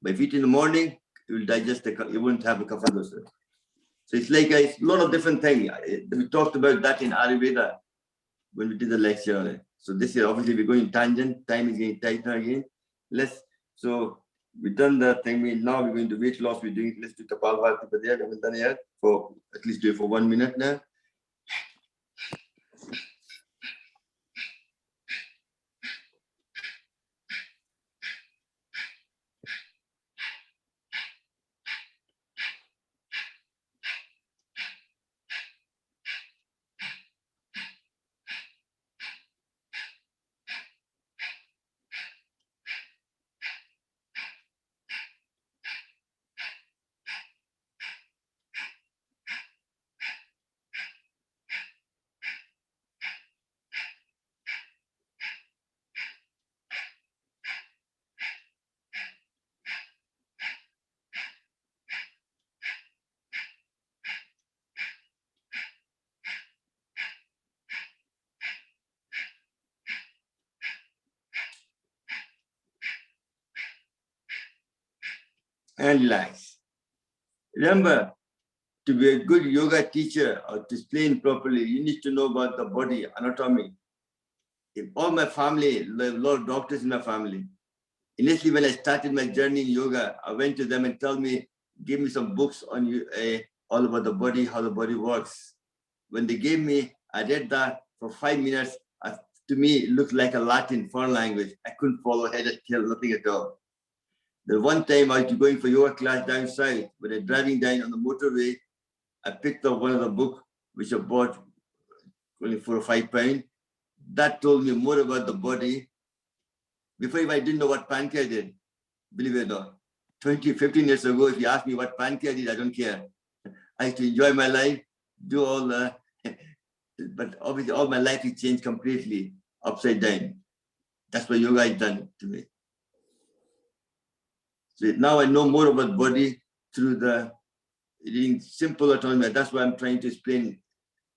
But if you eat in the morning, you will digest you won't have a kapha dosa. So it's like a lot of different things. We talked about that in Ayurveda when we did the lecture on it. So this year, obviously, we're going tangent. Time is getting tighter again. So we've done the thing. Now we're going to weight loss. We're doing, let's do Kapalbhati Padya. We haven't done it yet. For at least do it for 1 minute now. And relax. Remember, to be a good yoga teacher or to explain properly, you need to know about the body anatomy. In all my family, there are a lot of doctors in my family. Initially, when I started my journey in yoga, I went to them and told me, give me some books on all about the body, how the body works. When they gave me, I read that for 5 minutes. To me, it looked like a Latin foreign language. I couldn't follow head and tail, nothing at all. The one time I was going for yoga class down south, when I was driving down on the motorway, I picked up one of the books, which I bought only £4 or £5. That told me more about the body. Before I didn't know what pancreas did, believe it or not. 15 years ago, if you ask me what pancreas did, I don't care. I used to enjoy my life, do all the, but obviously all my life has changed completely, upside down. That's what yoga has done to me. So now I know more about body through the reading simple autonomy. That's why I'm trying to explain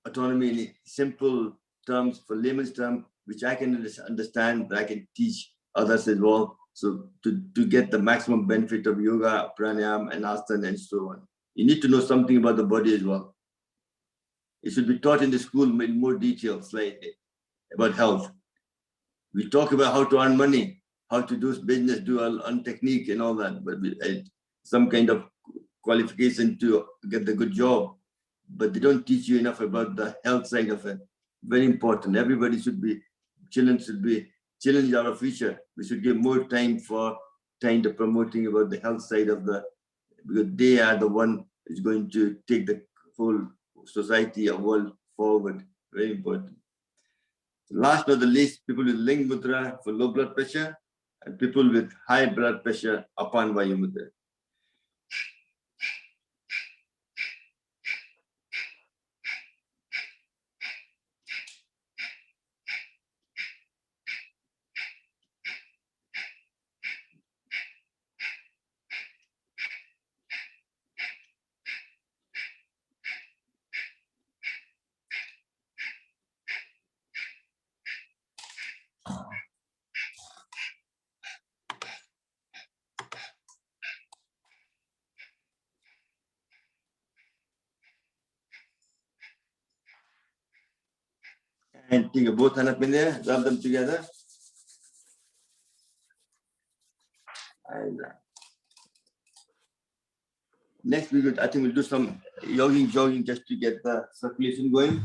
autonomy in simple terms, for layman's terms, which I can understand, that I can teach others as well. So to get the maximum benefit of yoga, pranayama, and asana, and so on. You need to know something about the body as well. It should be taught in the school in more details, like about health. We talk about how to earn money, how to do business, do on technique and all that, but some kind of qualification to get the good job. But they don't teach you enough about the health side of it. Very important. Everybody should be, children is our future. We should give more time to promoting about the health side of because they are the one who's going to take the whole society or world forward. Very important. Last but not the least, people with Ling Mudra for low blood pressure and people with high blood pressure, Apan Vayu Mudra. And take your both hands up in there, rub them together. And next I think we'll do some jogging just to get the circulation going.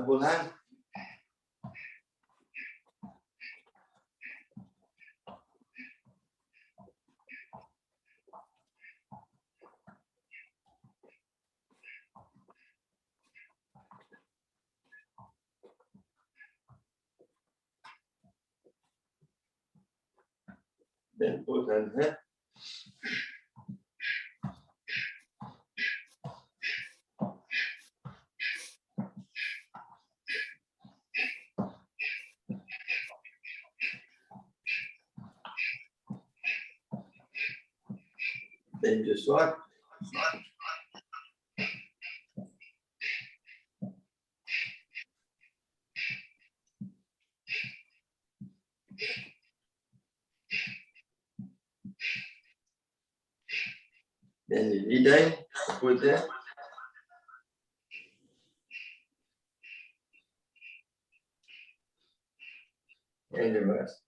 the whole hand. Then both hands here. Then just what? Then you knee down, put there. And reverse.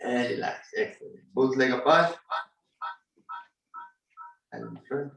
And relax. Excellent. Both leg apart. And in front.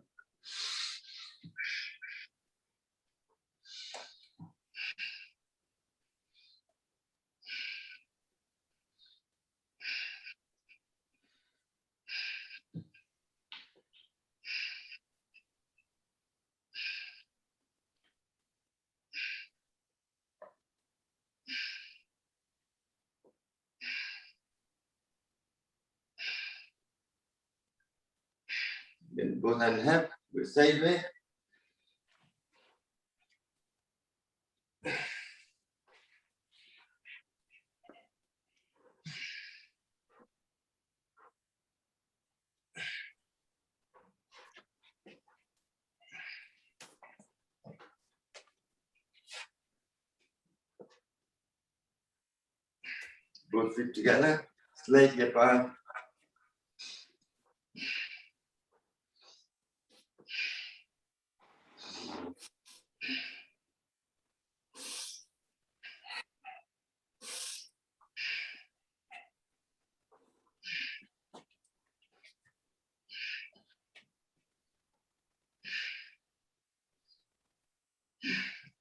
Then both hands up, go sideways. Both feet together, slightly apart.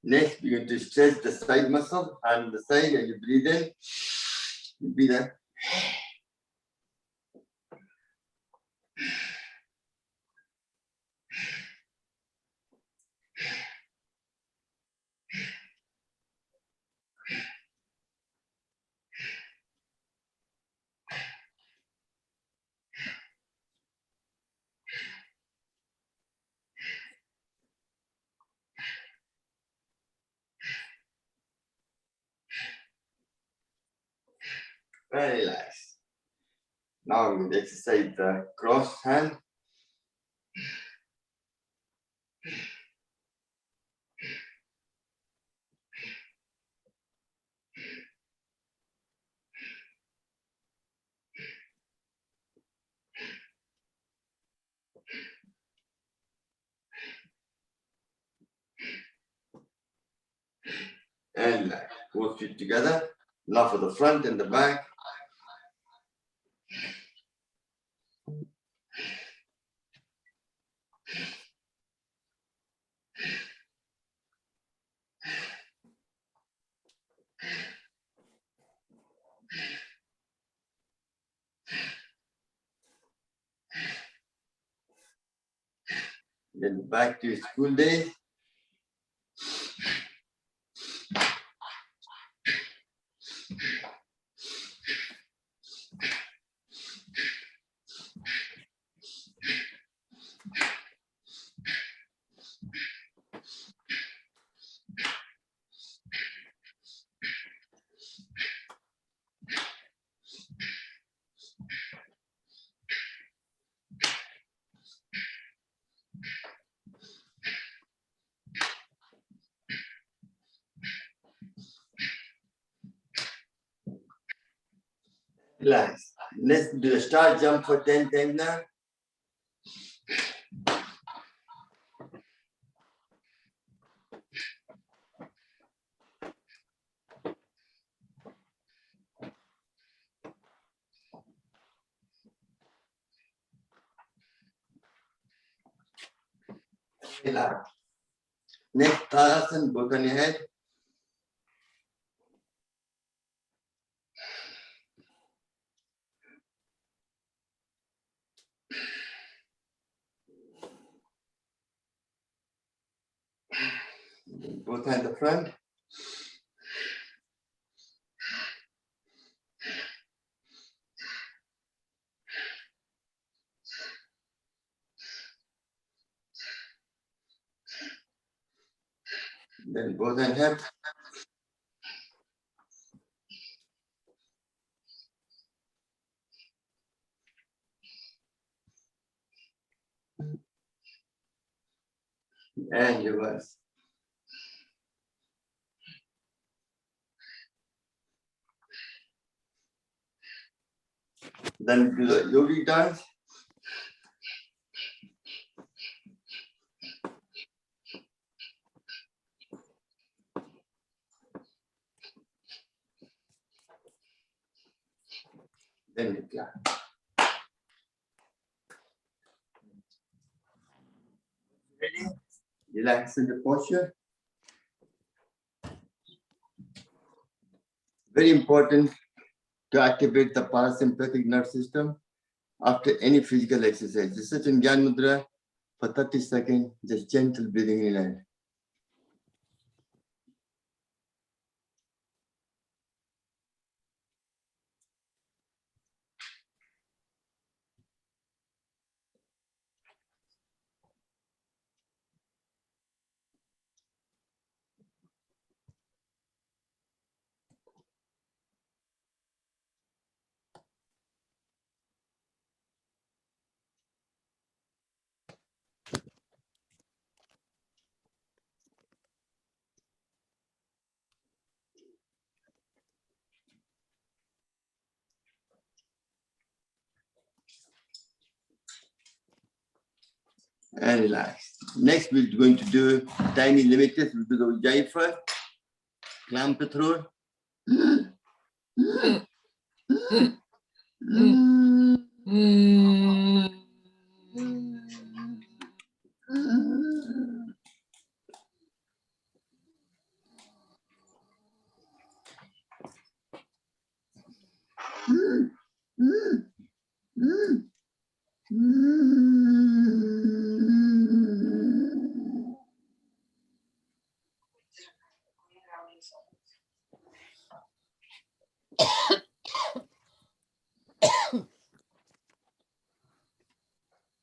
Next, we're going to stretch the side muscle and the side, and you breathe in. You breathe in. Very relaxed. Now I'm going to exercise the cross hand. And relax. Both feet together. Now for the front and the back. Then back to your school days. Relax. Let's do a star jump for 10 times now. relax. Next, Tadasana, both on your head. Both hands the front. Then both hands hip. And reverse. Then do the yogi dance. Then you clap. Ready? Relax in the posture. Very important to activate the parasympathetic nerve system after any physical exercise. Just sit in Gyan Mudra for 30 seconds, just gentle breathing in and out. And relax. Next, we're going to do tiny limiters. We'll do the Ujjayi first. Clamp the throat.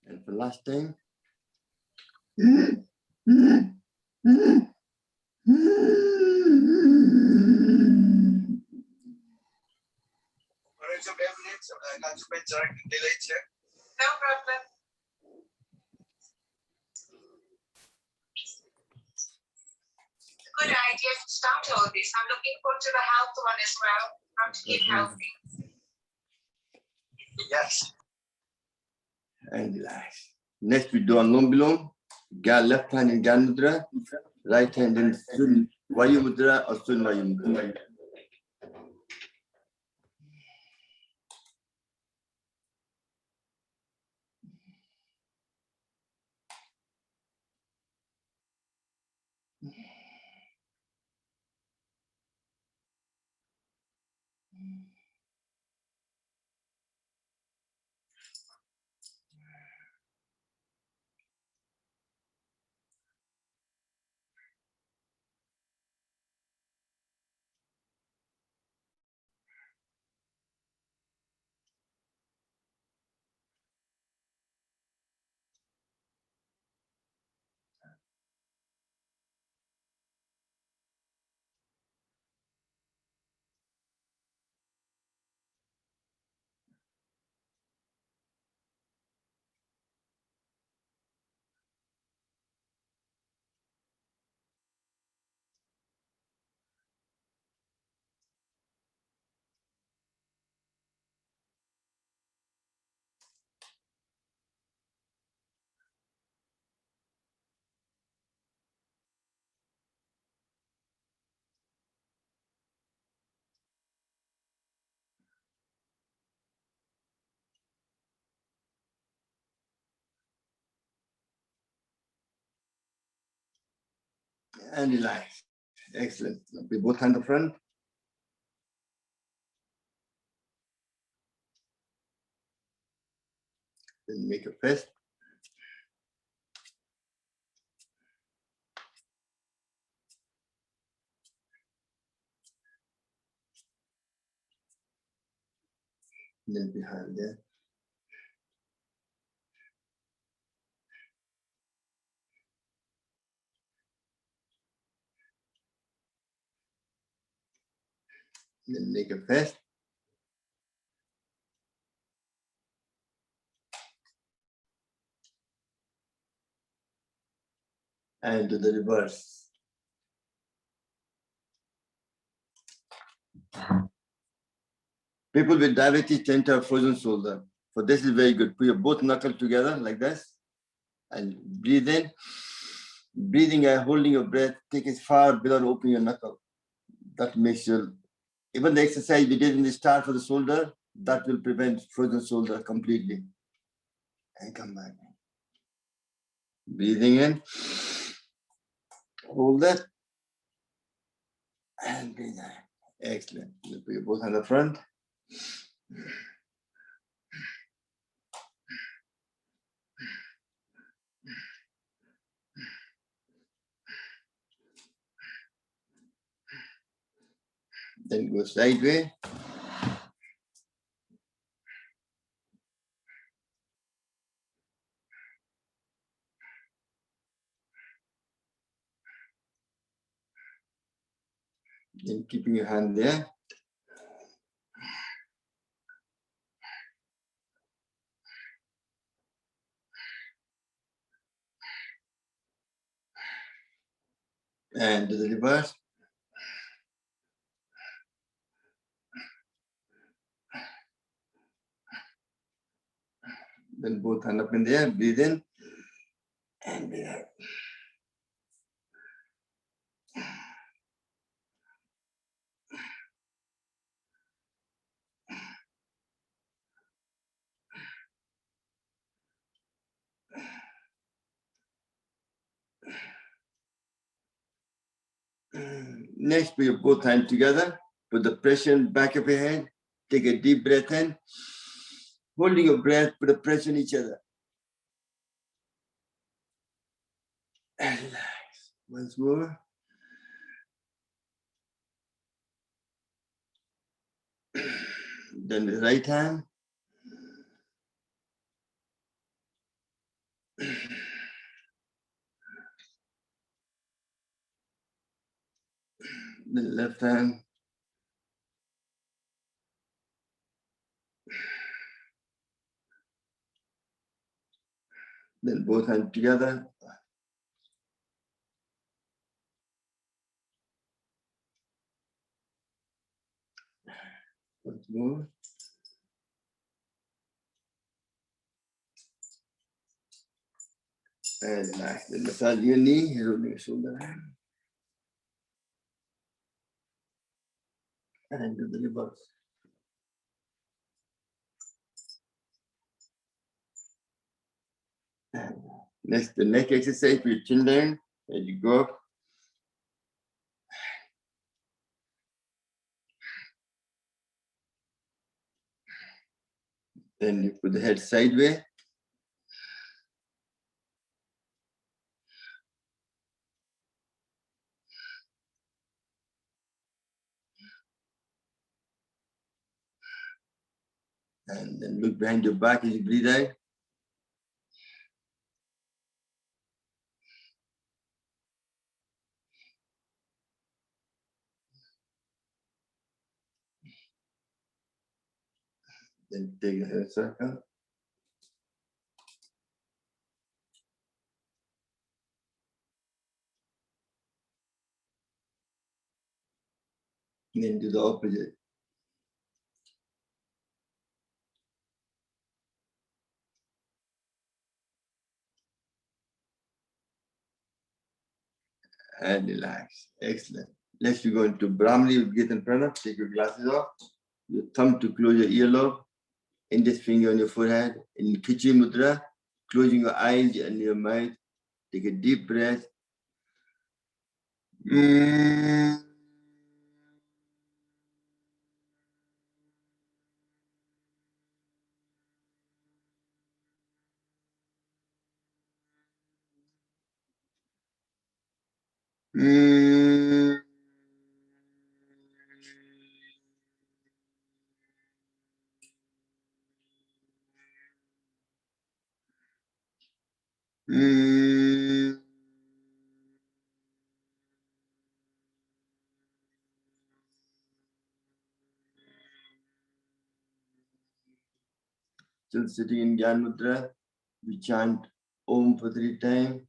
And for last time. No problem. Good idea to start all this. I'm looking forward to the health one as well. How to keep healthy. Yes. And relax. Next, we do Anulom Vilom. Left hand in Gyan Mudra, right hand in Sun Vayu Mudra or Sun Vayu Mudra. And relax. Excellent. We both on the front. Then make a fist. Then behind there. Then make a fist. And do the reverse. People with diabetes tend to have frozen shoulder. For this is very good. Put your both knuckles together like this and breathe in. Breathing and holding your breath, take it far without opening your knuckle. That makes you, even the exercise we did in the start for the shoulder, that will prevent frozen shoulder completely. And come back. Breathing in. Hold that. And breathe out. Excellent. You put your both on the front. Then go sideways. Then keeping your hand there. And do the reverse. Then both hand up in the air, breathe in and breathe out. Next, put your both hands together. Put the pressure in the back of your head. Take a deep breath in. Holding your breath, put the pressure on each other. And relax. Once more. Then the right hand. The left hand. Then both hands together. Once more. And relax. Then massage your knee, holding your shoulder. And do the reverse. And next, the neck exercise for your chin down as you go up. Then you put the head sideways. And then look behind your back as you breathe out. Then take a head circle. And then do the opposite. And relax. Excellent. Next, we go into Brahmani with Gita and Prana. Take your glasses off. Your thumb to close your earlobe. Index finger on your forehead. In Kichi Mudra, closing your eyes and your mouth. Take a deep breath. Mm. Mm. Mm. Still sitting in Gyan Mudra, we chant Om for 3 times.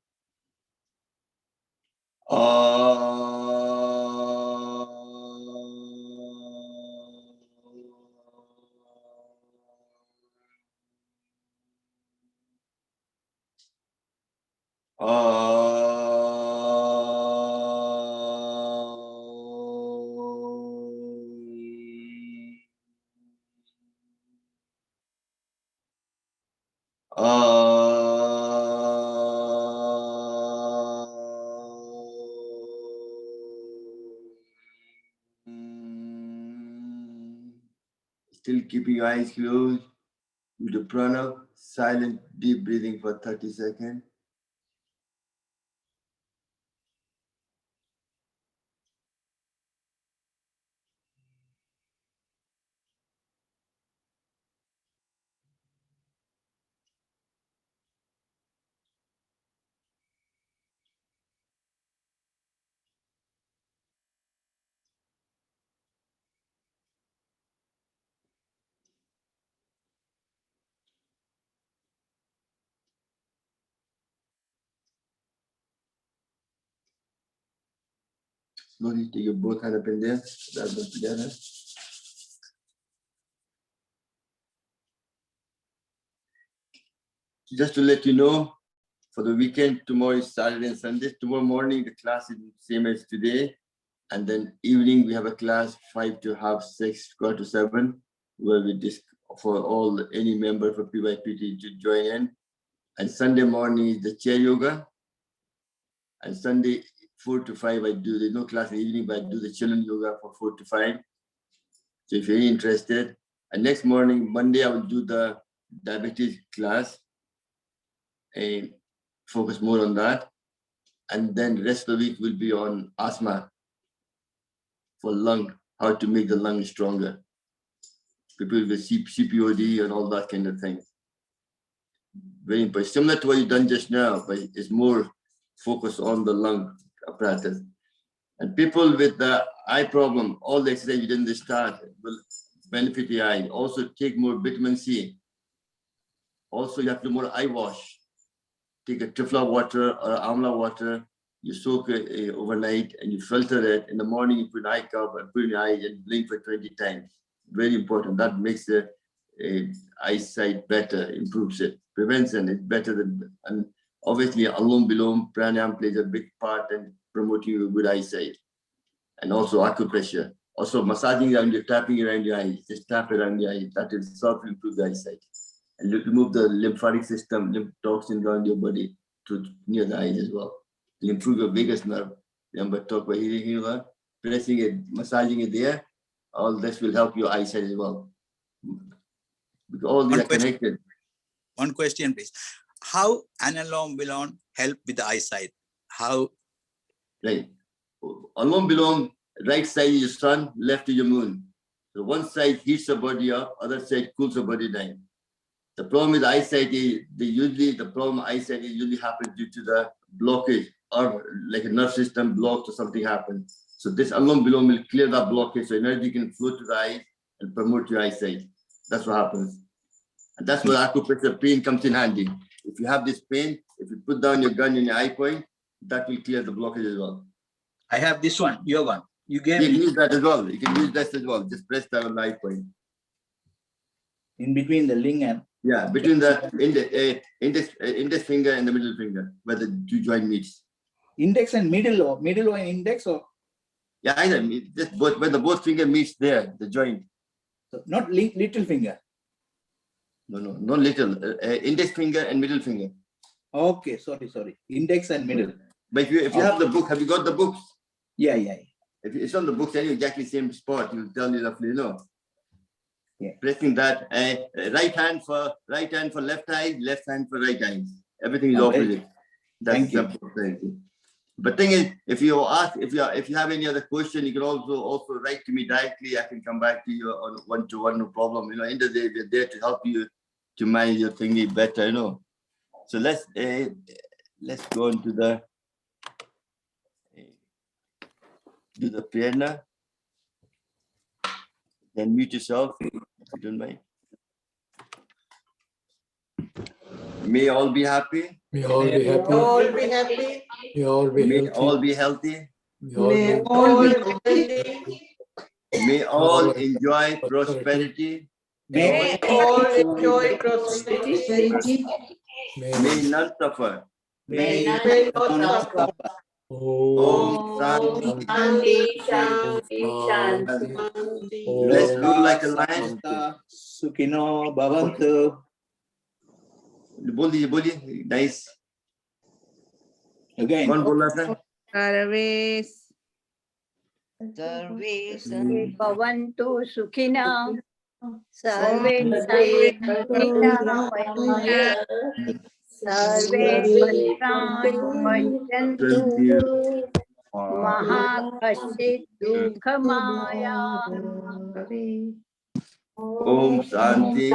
Still keeping your eyes closed. With the prana, silent, deep breathing for 30 seconds. Slowly take your both hands up in there, grab them together. Just to let you know, for the weekend, tomorrow is Saturday and Sunday. Tomorrow morning, the class is the same as today. And then evening, we have a class 5 to half 6, quarter to 7, where we for all any member for PYPT to join in. And Sunday morning is the chair yoga. And Sunday 4 to 5, there's no class in the evening, but I do the children yoga for 4 to 5. So if you're interested, and next morning, Monday, I will do the diabetes class and focus more on that. And then rest of the week will be on asthma for lung, how to make the lung stronger. People with CPOD and all that kind of thing. Very important. Similar to what you've done just now, but it's more focused on the lung apparatus. And people with the eye problem, all the exercise you did in the start will benefit the eye. Also take more vitamin C. Also you have to do more eye wash. Take a Trifla water or Amla water, you soak it overnight and you filter it. In the morning, you put an eye cup and put in your eyes and blink for 20 times. Very important. That makes the eyesight better, improves it, prevents it better than, and obviously Alom Bilom, Pranayama plays a big part in promoting a good eyesight. And also acupressure. Also massaging around your, tapping around your eyes, just tap around your eyes. That itself improves the eyesight. And remove the lymphatic system, lymph toxins around your body to near the eyes as well. To improve your vagus nerve. Remember, talk about healing, pressing it, massaging it there. All this will help your eyesight as well. Because all these are connected. One question, please. How Anulom Vilom help with the eyesight? How? Right. Alom Bilom, right side is your sun, left is your moon. So one side heats the body up, other side cools the body down. The problem with eyesight is the problem with eyesight is usually happens due to the blockage or like a nerve system blocked or something happens. So this Alom Bilom will clear that blockage so energy can flow to the eyes and promote your eyesight. That's what happens. And that's where acupressure pain comes in handy. If you have this pain, if you put down your gun in your eye point, that will clear the blockage as well. I have this one, your one. You gave You can me use that as well. You can use that as well. Just press down on the eye point. in between the ling and. Yeah, between the index finger and the middle finger, where the two joint meets. Index and middle or index or? Yeah, either just both where the both finger meets there, the joint. So not little finger. No, not little. Index finger and middle finger. Okay, sorry. Index and middle. But if you have the book, have you got the books? Yeah, yeah. If it's on the books, anyway, exactly same spot. You'll tell you roughly, Yeah. Pressing that, right hand for left eye, left hand for right eye. Everything is Okay. opposite. That's Thank you. simple thing. But thing is, if you have any other question, you can also write to me directly. I can come back to you on one-to-one, no problem. In the day, we're there to help you to manage your thingy better. So let's go into the do the prana. Then mute yourself if you don't mind. May all be happy. May all be happy. All be happy. May all be May healthy. all be healthy. May all May be all be healthy. May all enjoy prosperity. May All enjoy prosperity. May none suffer. May May not suffer. Om Shanti. Shanti, Shanti. Let's do like a lion. Sukino Bhavantu. Boli, nice. Again. One bola tha. Sarve Bhavantu Sukhina Sarve Santana Sarve Pashyantu Mahakashit Dukhamaya. Om Shanti.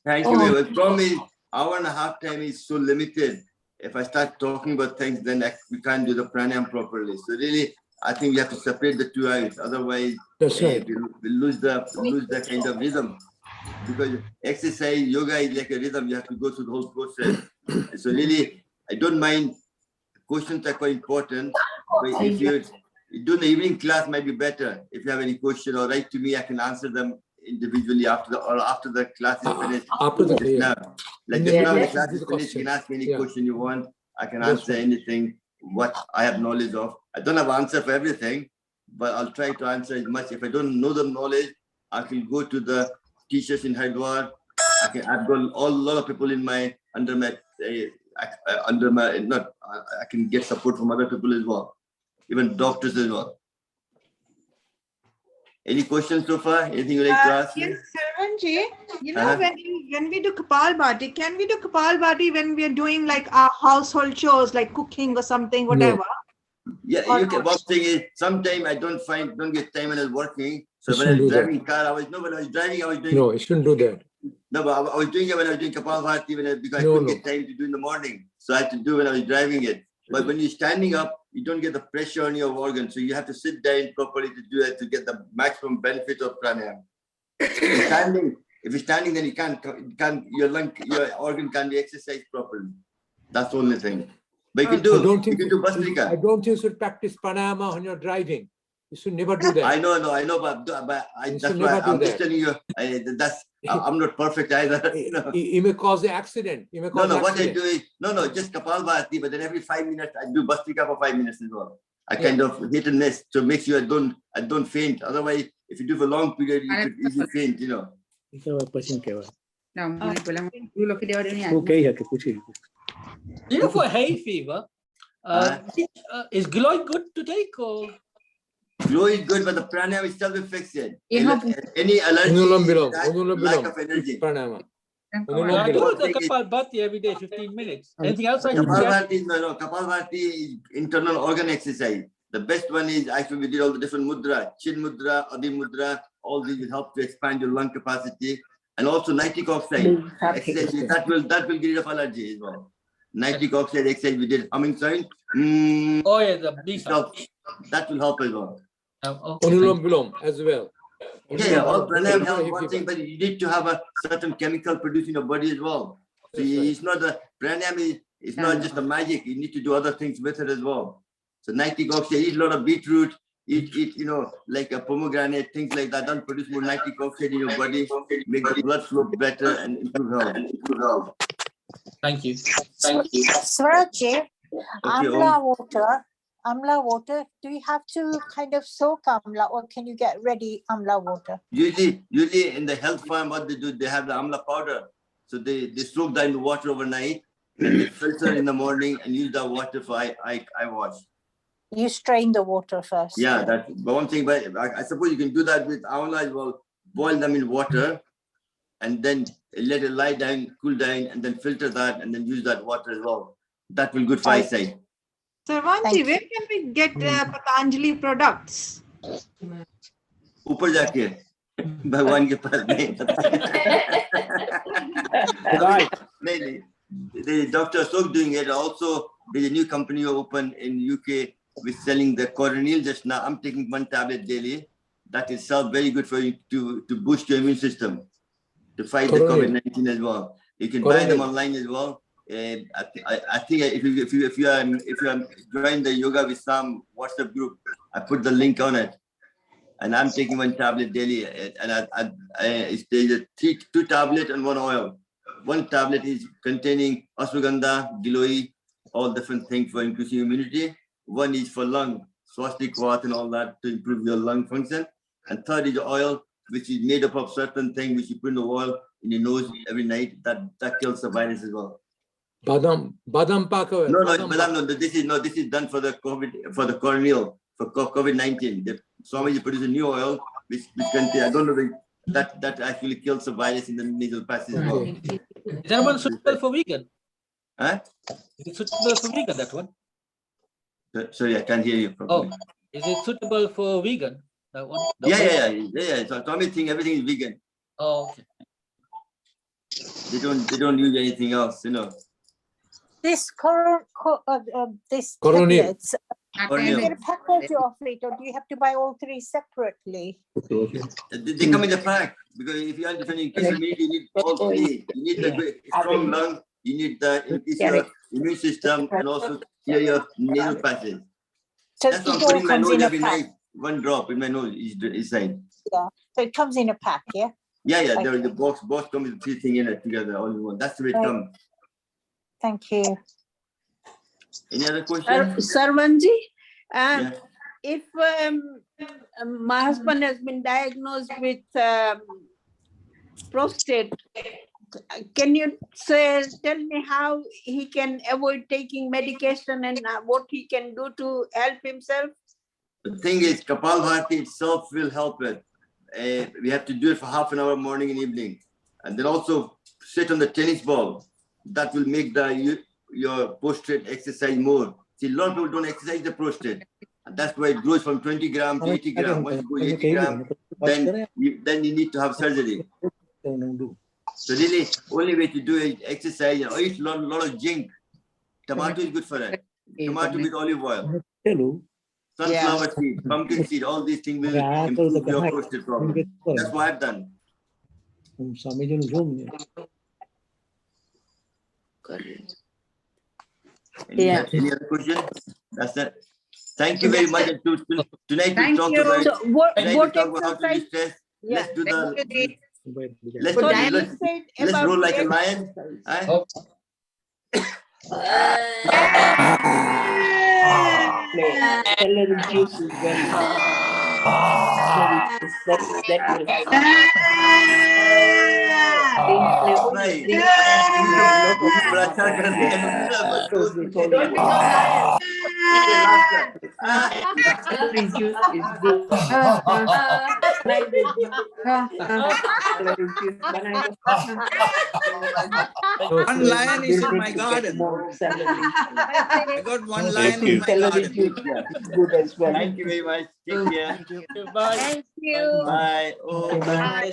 Thank you. The problem is, hour and a half time is so limited. If I start talking about things, then we can't do the pranayama properly. So really, I think we have to separate the two out. Otherwise, That's right. we lose the kind of rhythm. Because exercise, yoga is like a rhythm. You have to go through the whole process. So really, I don't mind. Questions are quite important. But if you do the evening class, might be better. If you have any question, or write to me, I can answer them individually after the class is finished. After the Just now. Like just Yeah, now, the yes, class this is is a finished. You can question. ask me any Yeah. question you want. I can That's answer right. anything what I have knowledge of. I don't have answer for everything, but I'll try to answer as much. If I don't know the knowledge, I can go to the teachers in Haridwar. I've got a lot of people in my I can get support from other people as well, even doctors as well. Any questions so far? Anything you like to ask me? yes, Sarvanji, when we do Kapal Bhati, can we do Kapal Bhati when we are doing like our household chores, like cooking or something, whatever? Yeah, Or you can. not? One thing is, sometimes I don't get time when I was working. So You when I was shouldn't do that. driving car, when I was driving, I was doing. No, you shouldn't do that. No, but I was doing it when I was doing Kapal Bhati because I No, couldn't no. get time to do in the morning. So I had to do when I was driving it. But when you're standing up, you don't get the pressure on your organ. So you have to sit down properly to do it to get the maximum benefit of pranayama. If you're standing, then you can't your organ can't be exercised properly. That's the only thing. But you can do I Bhastrika. don't think you should practice pranayama when you're driving. You should never do that. I know, but You that's should why never do I'm just that. telling you. I'm not perfect either. You may cause an accident. You may cause No, what I accident. do is, just Kapal Bhati, but then every 5 minutes, I do Bhastrika for 5 minutes as well. I Yeah. kind of hit and miss to make sure I don't faint. Otherwise, if you do for a long period, you could easily faint, For hay fever, is Gloy good to take or? Glow is good, but the pranayama itself will fix it. Any allergy, lack of energy. Pranayama. I do the Kapal Bhati every day, 15 minutes. Anything else I should Kapal get? Bhati, Kapal Bhati is internal organ exercise. The best one is actually we did all the different mudra, chin mudra, adi mudra. All these will help to expand your lung capacity, and also nitric oxide exercise. That will get rid of allergy as well. Nitric oxide exercise we did humming sound. Oh yeah, the B-side. That will help as well. Okay, Anulom Vilom as well. Yeah, all pranayama help one thing, but you need to have a certain chemical produced in your body as well. So it's not the pranayama is not just a magic. You need to do other things with it as well. So nitric oxide, eat a lot of beetroot, eat like a pomegranate, things like that. Don't produce more nitric oxide in your body, make the blood flow better and improve health. Thank you. Swaraji, Amla water, do you have to kind of soak Amla or can you get ready Amla water? Usually in the health farm, what they do, they have the amla powder. So they soak that in the water overnight and then filter in the morning and use the water for eye wash. You strain the water first. Yeah, that's one thing. But I suppose you can do that with amla as well. Boil them in water, and then let it lie down, cool down, and then filter that, and then use that water as well. That will good for eyesight. Sarvanji, where can we get Patanjali products? ऊपर जाके भगवान के पास नहीं Right. नहीं the Dr. Ashok doing it. Also, there's a new company open in UK with selling the coronial just now. I'm taking 1 tablet daily. That itself very good for you to boost your immune system to fight the COVID-19 as well. You can buy them online as well. And I think if you are join the Yoga with Sam WhatsApp group, I put the link on it. And I'm taking 1 tablet daily, and there's 2 tablets and 1 oil. 1 tablet is containing ashwagandha, giloy, all different things for increasing immunity. 1 is for lung, swastik and all that to improve your lung function. And 3rd is oil, which is made up of certain things which you put in the oil in your nose every night. That kills the virus as well. Badam pak. No. This is done for the COVID, for the corneal, for COVID-19. The Swamiji produced a new oil which contains, I don't know, that actually kills the virus in the nasal passage as well. Is that one suitable for vegan? Huh? Is it suitable for vegan, that one? Sorry, I can't hear you properly. Oh, is it suitable for vegan? That one? Yeah. So Swami think everything is vegan. Oh, okay. They don't use anything else, you know. This this Coronial. tablets, do you get a package of it, or do you have to buy all 3 separately? They come in the pack because if you are defending immunity, you need all 3. You need the strong lung, you need the increase your immune system, and also clear your nasal passage. So That's why I'm it all putting my comes nose in a every pack. night. 1 drop in my nose is fine. Yeah. So it comes in a pack, yeah? Yeah. There is the box comes with 3 things in it together, all in one. That's the way it Right. comes. Thank you. Any other questions? Sarvanji, Yeah. if my husband has been diagnosed with prostate, can you tell me how he can avoid taking medication and what he can do to help himself? The thing is, Kapalbhati itself will help it. We have to do it for half an hour morning and evening. And then also sit on the tennis ball. That will make your prostate exercise more. See, a lot of people don't exercise the prostate. And that's why it grows from 20 grams to 80 grams. Once you go 80 grams, then you need to have surgery. So really, only way to do it, exercise, and eat a lot of zinc. Tomato is good for that. Tomato with olive oil. Sunflower seed, pumpkin seed, all these things will improve your prostate problem. That's what I've done. Any other question? That's it. Thank you very much. Tonight we talk about, So what how to exercise? stress. Yeah. Let's roll like a lion. Celery juice is very celery juice is good. One lion is in my garden. I got 1 lion in my Celery garden. juice is good as well. Thank you very much. Take care. Bye. Thank you. Bye. Oh, Bye.